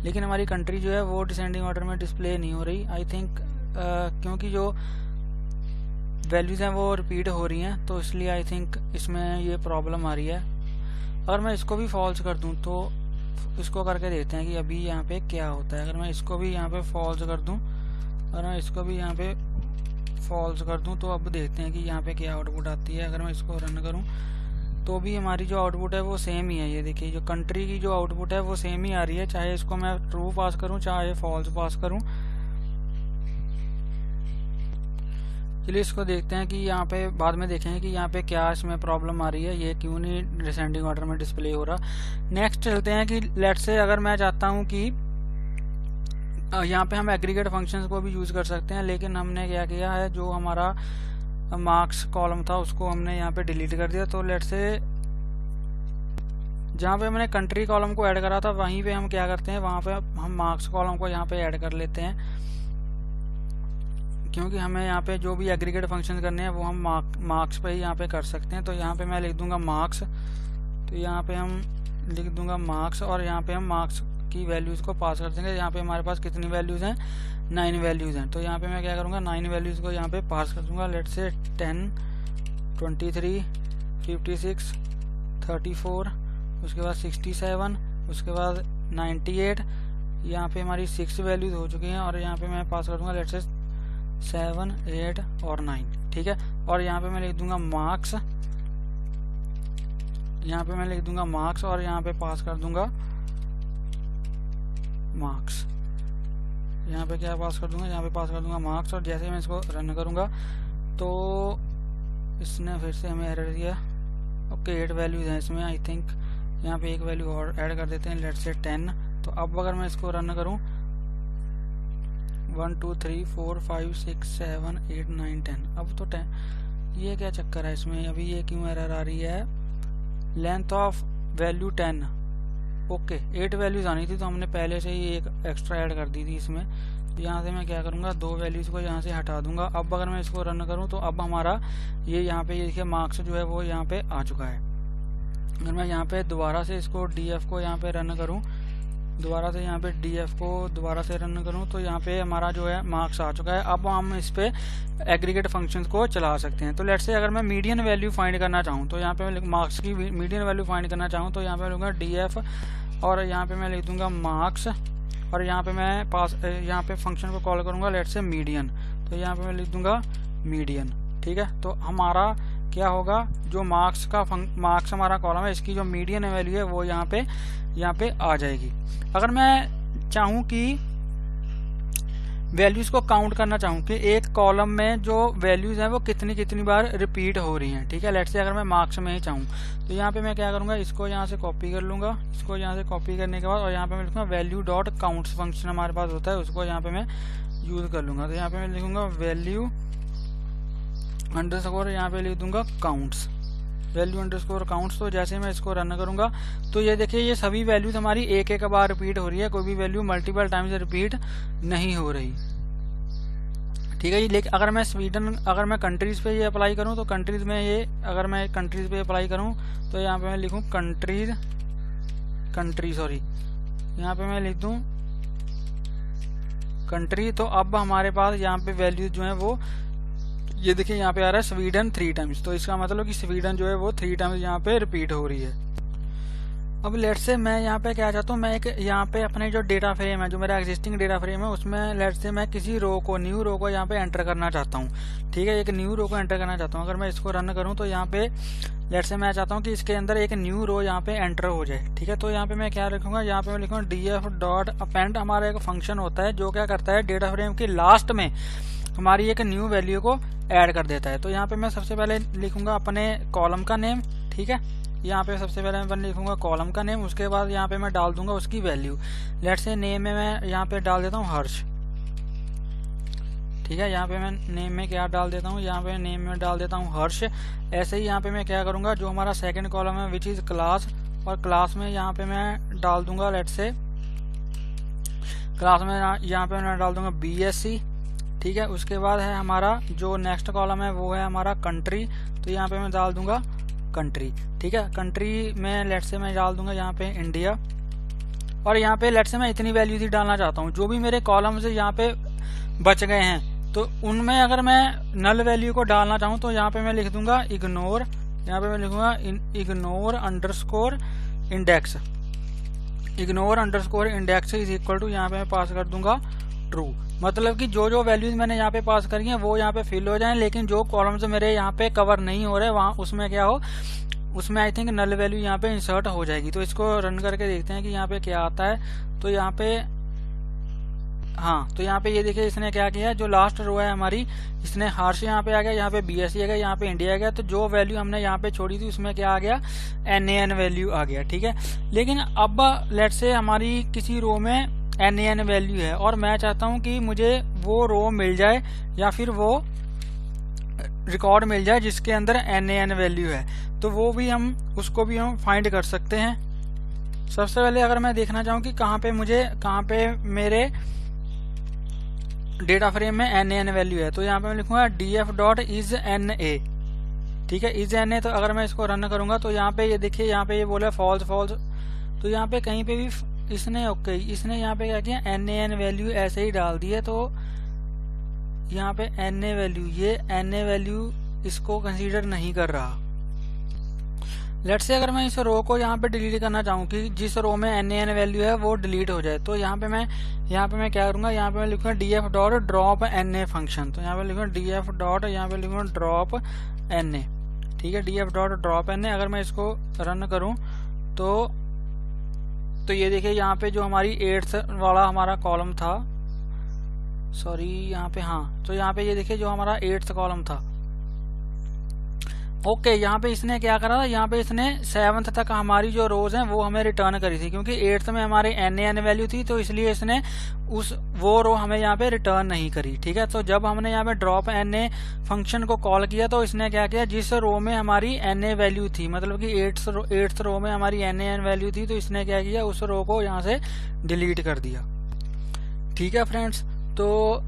लेकिन हमारी कंट्री जो है वो डिसेंडिंग ऑर्डर में डिस्प्ले नहीं हो रही। आई थिंक क्योंकि जो वैल्यूज हैं वो रिपीट हो रही हैं, तो इसलिए आई थिंक इसमें ये प्रॉब्लम आ रही है। अगर मैं इसको भी फॉल्स कर दूं तो इसको करके देखते हैं कि अभी यहाँ पे क्या होता है। अगर मैं इसको भी यहाँ पे फॉल्स कर दूं, अगर मैं इसको भी यहाँ पे फॉल्स कर दूं तो अब देखते हैं कि यहाँ पे क्या आउटपुट आती है। अगर मैं इसको रन करूं तो भी हमारी जो आउटपुट है वो सेम ही है। ये देखिए जो कंट्री की जो आउटपुट है वो सेम ही आ रही है, चाहे इसको मैं ट्रू पास करूं चाहे फॉल्स पास करूं। चलिए इसको देखते हैं कि यहाँ पे बाद में देखेंगे कि यहाँ पे क्या इसमें प्रॉब्लम आ रही है, ये क्यों नहीं डिसेंडिंग ऑर्डर में डिस्प्ले हो रहा। नेक्स्ट चलते हैं कि लेट्स से अगर मैं चाहता हूँ कि यहाँ पे हम एग्रीगेट फंक्शंस को भी यूज कर सकते हैं, लेकिन हमने क्या किया है, जो हमारा मार्क्स कॉलम था उसको हमने यहाँ पे डिलीट कर दिया। तो लेट्स से जहाँ पे हमने कंट्री कॉलम को ऐड करा था वहीं पे हम क्या करते हैं, वहाँ पे हम मार्क्स कॉलम को यहाँ पे ऐड कर लेते हैं, क्योंकि हमें यहाँ पे जो भी एग्रीगेट फंक्शन करने हैं वो हम मार्क्स पे ही यहाँ पे कर सकते हैं। तो यहाँ पे मैं लिख दूंगा मार्क्स, तो यहाँ पे हम लिख दूंगा मार्क्स, और यहाँ पे हम मार्क्स की वैल्यूज को पास कर देंगे। यहाँ पे हमारे पास कितनी वैल्यूज हैं, 9 वैल्यूज हैं। तो यहाँ पे मैं क्या करूँगा, 9 वैल्यूज को यहाँ पे पास कर दूंगा। लेट्स से 10, 23, 56, 34, उसके बाद 67, उसके बाद 98। यहाँ पे हमारी 6 वैल्यूज हो चुकी हैं, और यहाँ पे मैं पास कर दूंगा लेट्स से 7, 8 और 9। ठीक है, और यहाँ पे मैं लिख दूंगा मार्क्स, यहाँ पे मैं लिख दूंगा मार्क्स, और यहाँ पे पास कर दूंगा मार्क्स। यहाँ पे क्या पास कर दूंगा, यहाँ पे पास कर दूंगा मार्क्स। और जैसे मैं इसको रन करूंगा तो इसने फिर से हमें एरर दिया। ओके 8 वैल्यूज हैं इसमें, आई थिंक यहाँ पे एक वैल्यू और ऐड कर देते हैं, लेट्स से 10। तो अब अगर मैं इसको रन करूं 1 2 3 4 5 6 7 8 9 10, अब तो 10। ये क्या चक्कर है इसमें, अभी ये क्यों एरर आ रही है। Length of value 10, okay 8 values आनी थी तो हमने पहले से ही एक एक्स्ट्रा ऐड कर दी थी इसमें। तो यहाँ से मैं क्या करूँगा, 2 वैल्यूज को यहाँ से हटा दूंगा। अब अगर मैं इसको रन करूँ तो अब हमारा ये यहाँ पे ये देखिए मार्क्स जो है वो यहाँ पे आ चुका है। अगर मैं यहाँ पे दोबारा से इसको डीएफ को यहाँ पे रन करूँ, दोबारा से यहाँ पे डीएफ को दोबारा से रन करूँ तो यहाँ पे हमारा जो है मार्क्स आ चुका है। अब हम इस पे एग्रीगेट फंक्शंस को चला सकते हैं। तो लेट्स से अगर मैं मीडियन वैल्यू फाइंड करना चाहूँ तो यहाँ पे मैं मार्क्स की मीडियन वैल्यू फाइंड करना चाहूँ तो यहाँ पे लूँगा डीएफ, और यहाँ पे मैं लिख दूंगा मार्क्स, और यहाँ पे मैं यहाँ पे फंक्शन को कॉल करूँगा लेट्स से मीडियन, तो यहाँ पे मैं लिख दूंगा मीडियन। ठीक है, तो हमारा क्या होगा, जो मार्क्स हमारा कॉलम है इसकी जो मीडियन वैल्यू है वो यहाँ पे आ जाएगी। अगर मैं चाहूँ कि वैल्यूज को काउंट करना चाहूँ कि एक कॉलम में जो वैल्यूज हैं वो कितनी बार रिपीट हो रही हैं, ठीक है, लेट्स से अगर मैं मार्क्स में ही चाहूँ तो यहाँ पे मैं क्या करूँगा, इसको यहाँ से कॉपी कर लूँगा। इसको यहाँ से कॉपी करने के बाद और यहाँ पे मैं लिखूँगा वैल्यू डॉट काउंट्स फंक्शन हमारे पास होता है, उसको यहाँ पे मैं यूज कर लूँगा। तो यहाँ पे मैं लिखूँगा वैल्यू अंडरस्कोर यहाँ पे लिख दूंगा काउंट्स। Value underscore counts. तो जैसे मैं इसको रन करूंगा तो ये देखिए ये सभी वैल्यूज हमारी एक एक बार रिपीट हो रही है, कोई भी वैल्यू मल्टीपल टाइम्स रिपीट नहीं हो रही। ठीक है जी। लेकिन अगर मैं अगर मैं कंट्रीज पे ये अप्लाई करूं तो कंट्रीज में ये, अगर मैं कंट्रीज पे अप्लाई करूं तो यहाँ पे मैं लिखूं यहाँ पे मैं लिख दूं कंट्री। तो अब हमारे पास यहाँ पे वैल्यूज जो है वो ये देखिए यहाँ पे आ रहा है स्वीडन 3 टाइम्स। तो इसका मतलब कि स्वीडन जो है वो 3 टाइम्स यहाँ पे रिपीट हो रही है। अब लेट से मैं यहाँ पे क्या चाहता हूँ, मैं एक यहाँ पे अपने जो डेटा फ्रेम है, जो मेरा एग्जिस्टिंग डेटा फ्रेम है, उसमें लेट से मैं किसी न्यू रो को यहाँ पे एंटर करना चाहता हूँ। ठीक है, एक न्यू रो को एंटर करना चाहता हूँ। अगर मैं इसको रन करूँ तो यहाँ पे लेट से मैं चाहता हूँ कि इसके अंदर एक न्यू रो यहाँ पे एंटर हो जाए। ठीक है, तो यहाँ पे मैं क्या लिखूंगा, यहाँ पे मैं लिखूंगा df.append। हमारा एक फंक्शन होता है जो क्या करता है, डेटा फ्रेम की लास्ट में हमारी एक न्यू वैल्यू को ऐड कर देता है। तो यहाँ पे मैं सबसे पहले लिखूंगा अपने कॉलम का नेम। ठीक है, यहाँ पे सबसे पहले मैं लिखूंगा कॉलम का नेम, उसके बाद यहाँ पे मैं डाल दूंगा उसकी वैल्यू। लेट से नेम में मैं यहाँ पे डाल देता हूँ हर्ष। ठीक है, यहाँ पे मैं नेम में क्या डाल देता हूँ, यहाँ पे नेम में डाल देता हूँ हर्ष। ऐसे ही यहाँ पे मैं क्या करूंगा, जो हमारा सेकंड कॉलम है विच इज क्लास, और क्लास में यहाँ पे मैं डाल दूंगा लेट से क्लास में यहाँ पे मैं डाल दूंगा BSc। ठीक है, उसके बाद है हमारा जो नेक्स्ट कॉलम है वो है हमारा कंट्री। तो यहाँ पे मैं डाल दूंगा कंट्री। ठीक है, कंट्री में लेट से मैं डाल दूंगा यहाँ पे इंडिया। और यहाँ पे लेट से मैं इतनी वैल्यूज ही डालना चाहता हूँ। जो भी मेरे कॉलम्स यहाँ पे बच गए हैं तो उनमें अगर मैं नल वैल्यू को डालना चाहूँ तो यहाँ पे मैं लिख दूंगा इग्नोर। यहाँ पे मैं लिखूंगा ignore underscore index. Ignore underscore index is equal to, यहाँ पे मैं पास कर दूंगा ट्रू। मतलब कि जो वैल्यूज मैंने यहाँ पे पास करी हैं वो यहाँ पे फिल हो जाएं, लेकिन जो कॉलम्स मेरे यहाँ पे कवर नहीं हो रहे वहाँ उसमें क्या हो, उसमें आई थिंक नल वैल्यू यहाँ पे इंसर्ट हो जाएगी। तो इसको रन करके देखते हैं कि यहाँ पे क्या आता है। तो यहाँ पे हाँ, तो यहाँ पे ये देखिए इसने क्या किया, जो लास्ट रो है हमारी, इसने हर्ष यहाँ पे आ गया, यहाँ पे BSc आ गया, यहाँ पे इंडिया आ गया। तो जो वैल्यू हमने यहाँ पे छोड़ी थी उसमें क्या आ गया, NaN वैल्यू आ गया। ठीक है, लेकिन अब लेट से हमारी किसी रो में NaN वैल्यू है और मैं चाहता हूं कि मुझे वो रो मिल जाए या फिर वो रिकॉर्ड मिल जाए जिसके अंदर NaN वैल्यू है। तो वो भी हम उसको भी हम फाइंड कर सकते हैं। सबसे पहले अगर मैं देखना चाहूँ कि कहाँ पे मेरे डेटा फ्रेम में NaN वैल्यू है, तो यहाँ पे मैं लिखूंगा df.isNa। ठीक है, isNa। तो अगर मैं इसको रन करूंगा तो यहाँ पे ये देखिए, यहाँ पे ये बोला फॉल्स। तो यहाँ पे कहीं पे भी इसने इसने यहाँ पे क्या किया, NaN वैल्यू ऐसे ही डाल दी है। तो यहाँ पे Na वैल्यू इसको कंसीडर नहीं कर रहा। लेट से अगर मैं इस रो को यहाँ पे डिलीट करना चाहूँ कि जिस रो में NaN वैल्यू है वो डिलीट हो जाए, तो यहाँ पे मैं क्या करूंगा, यहाँ पे मैं लिखूंगा df.dropNa फंक्शन। तो यहाँ पे लिखूंगा यहाँ पे लिखूंगा drop Na। ठीक है, df.dropNa। अगर मैं इसको रन करूँ तो ये देखिए यहाँ पे जो हमारी 8th वाला हमारा कॉलम था, सॉरी यहाँ पे, हाँ, तो यहाँ पे ये देखिए जो हमारा 8th कॉलम था। ओके, यहाँ पे इसने क्या करा था, यहाँ पे इसने 7th तक हमारी जो रोज हैं वो हमें रिटर्न करी थी, क्योंकि 8th में हमारे NaN वैल्यू थी तो इसलिए इसने वो रो हमें यहाँ पे रिटर्न नहीं करी। ठीक है, तो जब हमने यहाँ पे ड्रॉप Na फंक्शन को कॉल किया तो इसने क्या किया, जिस रो में हमारी Na वैल्यू थी, मतलब कि 8th रो में हमारी NaN वैल्यू थी, तो इसने क्या किया, उस रो को यहाँ से डिलीट कर दिया। ठीक है फ्रेंड्स, तो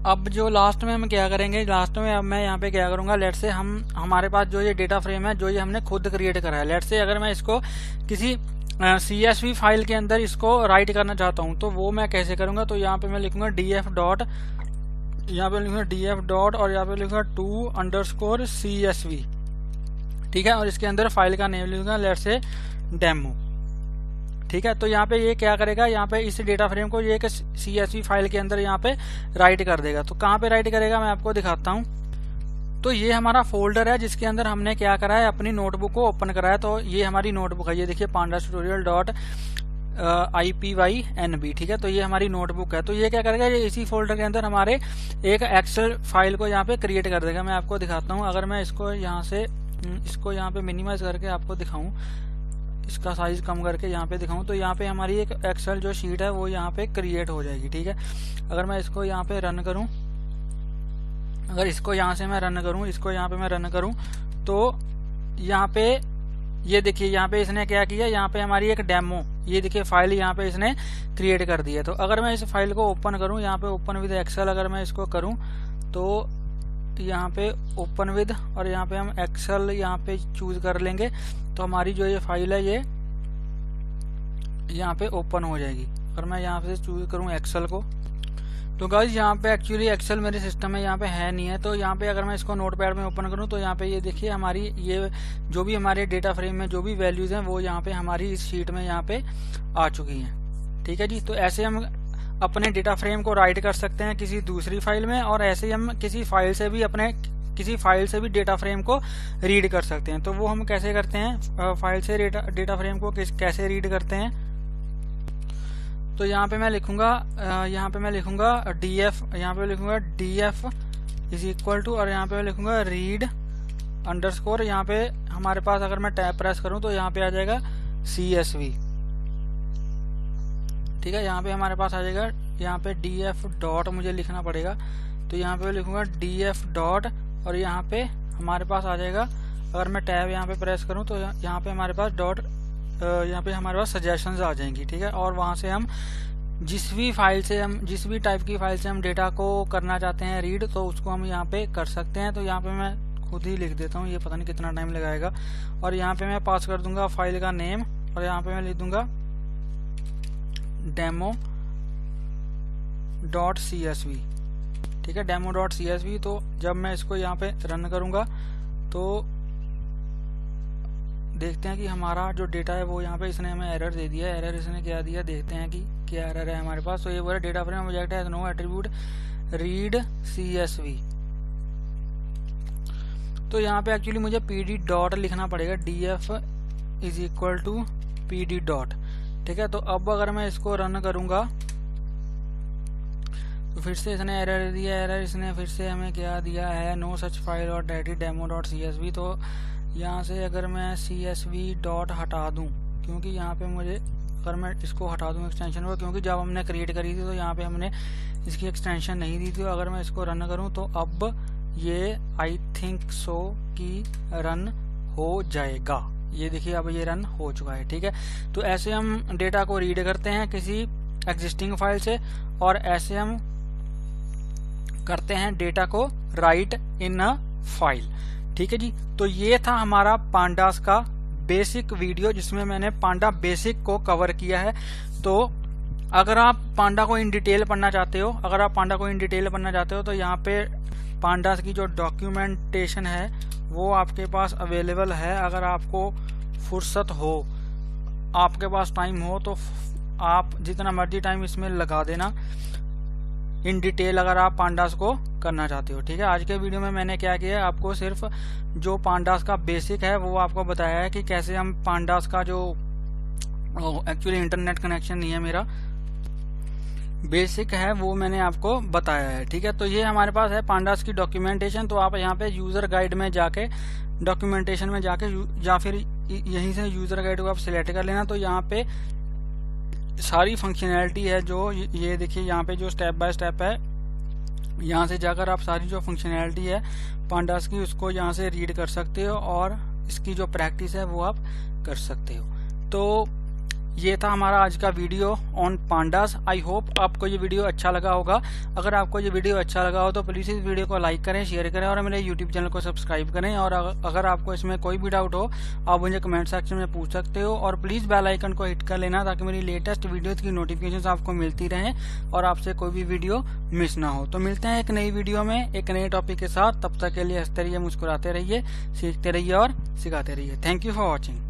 अब जो लास्ट में हम क्या करेंगे, लास्ट में अब मैं यहाँ पे क्या करूँगा, लेट से हमारे पास जो ये डेटा फ्रेम है जो ये हमने खुद क्रिएट करा है, लेट से अगर मैं इसको किसी CSV फाइल के अंदर इसको राइट करना चाहता हूँ तो वो मैं कैसे करूँगा। तो यहाँ पे मैं लिखूंगा df. यहाँ पे लिखूंगा df. और यहाँ पे लिखूंगा to_CSV। ठीक है, और इसके अंदर फाइल का नेम लिखूंगा लेट से डेमो। ठीक है, तो यहाँ पे ये क्या करेगा, यहाँ पे इस डेटा फ्रेम को ये एक CSV फाइल के अंदर यहाँ पे राइट कर देगा। तो कहाँ पे राइट करेगा मैं आपको दिखाता हूँ। तो ये हमारा फोल्डर है जिसके अंदर हमने क्या करा है, अपनी नोटबुक को ओपन करा है। तो ये हमारी नोटबुक है, ये देखिए pandastutorial.ipynb। ठीक है, तो ये हमारी नोटबुक है। तो ये क्या करेगा, ये इसी फोल्डर के अंदर हमारे एक एक्सेल फाइल को यहाँ पे क्रिएट कर देगा। मैं आपको दिखाता हूँ, अगर मैं इसको यहाँ पे मिनिमाइज करके आपको दिखाऊं, इसका साइज कम करके यहाँ पे दिखाऊं, तो यहाँ पे हमारी एक एक्सेल जो शीट है वो यहाँ पे क्रिएट हो जाएगी। ठीक है, अगर मैं इसको यहाँ पे रन करूं, अगर इसको यहाँ से मैं रन करूं, इसको यहाँ पे मैं रन करूं, तो यहाँ पे ये देखिए, यहाँ पे इसने क्या किया, यहाँ पे हमारी एक डेमो, ये देखिए फाइल यहाँ पे इसने क्रिएट कर दी है। तो अगर मैं इस फाइल को ओपन करूँ, यहाँ पे ओपन विद एक्सेल अगर मैं इसको करूँ तो यहाँ पे ओपन विद, और यहाँ पे हम एक्सेल यहाँ पे चूज कर लेंगे, तो हमारी जो ये फाइल है ये यहाँ पे ओपन हो जाएगी। अगर मैं यहाँ पे चूज करूँ एक्सेल को, तो गाइस यहाँ पे एक्चुअली एक्सेल मेरे सिस्टम में यहाँ पे है नहीं है। तो यहाँ पे अगर मैं इसको नोटपैड में ओपन करूँ तो यहाँ पे ये देखिए हमारी ये जो भी हमारे डेटा फ्रेम में जो भी वैल्यूज हैं वो यहाँ पे हमारी इस शीट में यहाँ पे आ चुकी हैं। ठीक है जी। तो ऐसे हम अपने डेटा फ्रेम को राइट कर सकते हैं किसी दूसरी फाइल में, और ऐसे ही हम किसी फाइल से भी डेटा फ्रेम को रीड कर सकते हैं। तो वो हम कैसे करते हैं, फाइल से डेटा फ्रेम को कैसे रीड करते हैं। तो यहाँ पे मैं लिखूंगा df, यहाँ पे लिखूंगा df इज इक्वल टू, और यहाँ पे मैं लिखूंगा रीड अंडरस्कोर, यहाँ पे हमारे पास अगर मैं टैब प्रेस करूं तो यहाँ पे आ जाएगा CSV। ठीक है, यहाँ पे हमारे पास आ जाएगा, यहाँ पे df डॉट मुझे लिखना पड़ेगा, तो यहाँ पे लिखूंगा df डॉट, और यहाँ पे हमारे पास आ जाएगा, अगर मैं टैब यहाँ पे प्रेस करूं तो यहाँ पे हमारे पास डॉट, यहाँ पे हमारे पास सजेशंस आ जाएंगी। ठीक है, और वहां से हम जिस भी टाइप की फाइल से हम डेटा को करना चाहते हैं रीड, तो उसको हम यहाँ पे कर सकते हैं। तो यहाँ पे मैं खुद ही लिख देता हूँ, ये पता नहीं कितना टाइम लगाएगा, और यहाँ पे मैं पास कर दूंगा फाइल का नेम, और यहाँ पे मैं लिख दूंगा demo.csv। ठीक है, demo.csv। तो जब मैं इसको यहाँ पे रन करूंगा तो देखते हैं कि हमारा जो डेटा है वो यहाँ पे इसने हमें एरर दे दिया। एरर इसने क्या दिया, देखते हैं कि क्या एरर है हमारे पास। तो ये बोला data frame object has no attribute read CSV। तो यहाँ पे एक्चुअली मुझे pd डॉट लिखना पड़ेगा, df is equal to pd dot. ठीक है, तो अब अगर मैं इसको रन करूंगा तो फिर से इसने एरर दिया। एरर इसने फिर से हमें क्या दिया है, नो सच फाइल और demo.csv। तो यहाँ से अगर मैं CSV डॉट हटा दूं, क्योंकि यहाँ पे मुझे, अगर मैं इसको हटा दूं एक्सटेंशन को, क्योंकि जब हमने क्रिएट करी थी तो यहाँ पे हमने इसकी एक्सटेंशन नहीं दी थी। तो अगर मैं इसको रन करूं तो अब ये आई थिंक सो कि रन हो जाएगा। ये देखिए अब ये रन हो चुका है। ठीक है, तो ऐसे हम डेटा को रीड करते हैं किसी एग्जिस्टिंग फाइल से, और ऐसे हम करते हैं डेटा को राइट इन अ फाइल। ठीक है जी। तो ये था हमारा पांडास का बेसिक वीडियो, जिसमें मैंने पांडा बेसिक को कवर किया है। तो अगर आप पांडा को इन डिटेल पढ़ना चाहते हो, तो यहाँ पे पांडास की जो डॉक्यूमेंटेशन है वो आपके पास अवेलेबल है। अगर आपको फुर्सत हो, आपके पास टाइम हो, तो आप जितना मर्जी टाइम इसमें लगा देना इन डिटेल, अगर आप पांडास को करना चाहते हो। ठीक है, आज के वीडियो में मैंने क्या किया है, आपको सिर्फ जो पांडास का बेसिक है वो आपको बताया है कि कैसे हम पांडास का, जो एक्चुअली इंटरनेट कनेक्शन नहीं है मेरा, बेसिक है वो मैंने आपको बताया है। ठीक है, तो ये हमारे पास है पांडास की डॉक्यूमेंटेशन। तो आप यहाँ पे यूजर गाइड में जाके, डॉक्यूमेंटेशन में जाके, या फिर यहीं से यूजर गाइड को आप सिलेक्ट कर लेना। तो यहाँ पे सारी फंक्शनैलिटी है, जो ये देखिए यहाँ पे जो स्टेप बाय स्टेप है, यहाँ से जाकर आप सारी जो फंक्शनैलिटी है पांडास की उसको यहाँ से रीड कर सकते हो, और इसकी जो प्रैक्टिस है वो आप कर सकते हो। तो ये था हमारा आज का video on pandas. I hope आपको ये वीडियो अच्छा लगा होगा। अगर आपको ये वीडियो अच्छा लगा हो तो प्लीज़ इस वीडियो को लाइक करें, शेयर करें, और मेरे यूट्यूब चैनल को सब्सक्राइब करें। और अगर आपको इसमें कोई भी डाउट हो आप मुझे कमेंट सेक्शन में पूछ सकते हो, और प्लीज़ बेल आइकन को हिट कर लेना ताकि मेरी लेटेस्ट वीडियोज़ की नोटिफिकेशन आपको मिलती रहें और आपसे कोई भी वीडियो मिस ना हो। तो मिलते हैं एक नई वीडियो में एक नए टॉपिक के साथ। तब तक के लिए हंसते रहिए, मुस्कुराते रहिए, सीखते रहिए और सिखाते रहिए। Thank you for watching.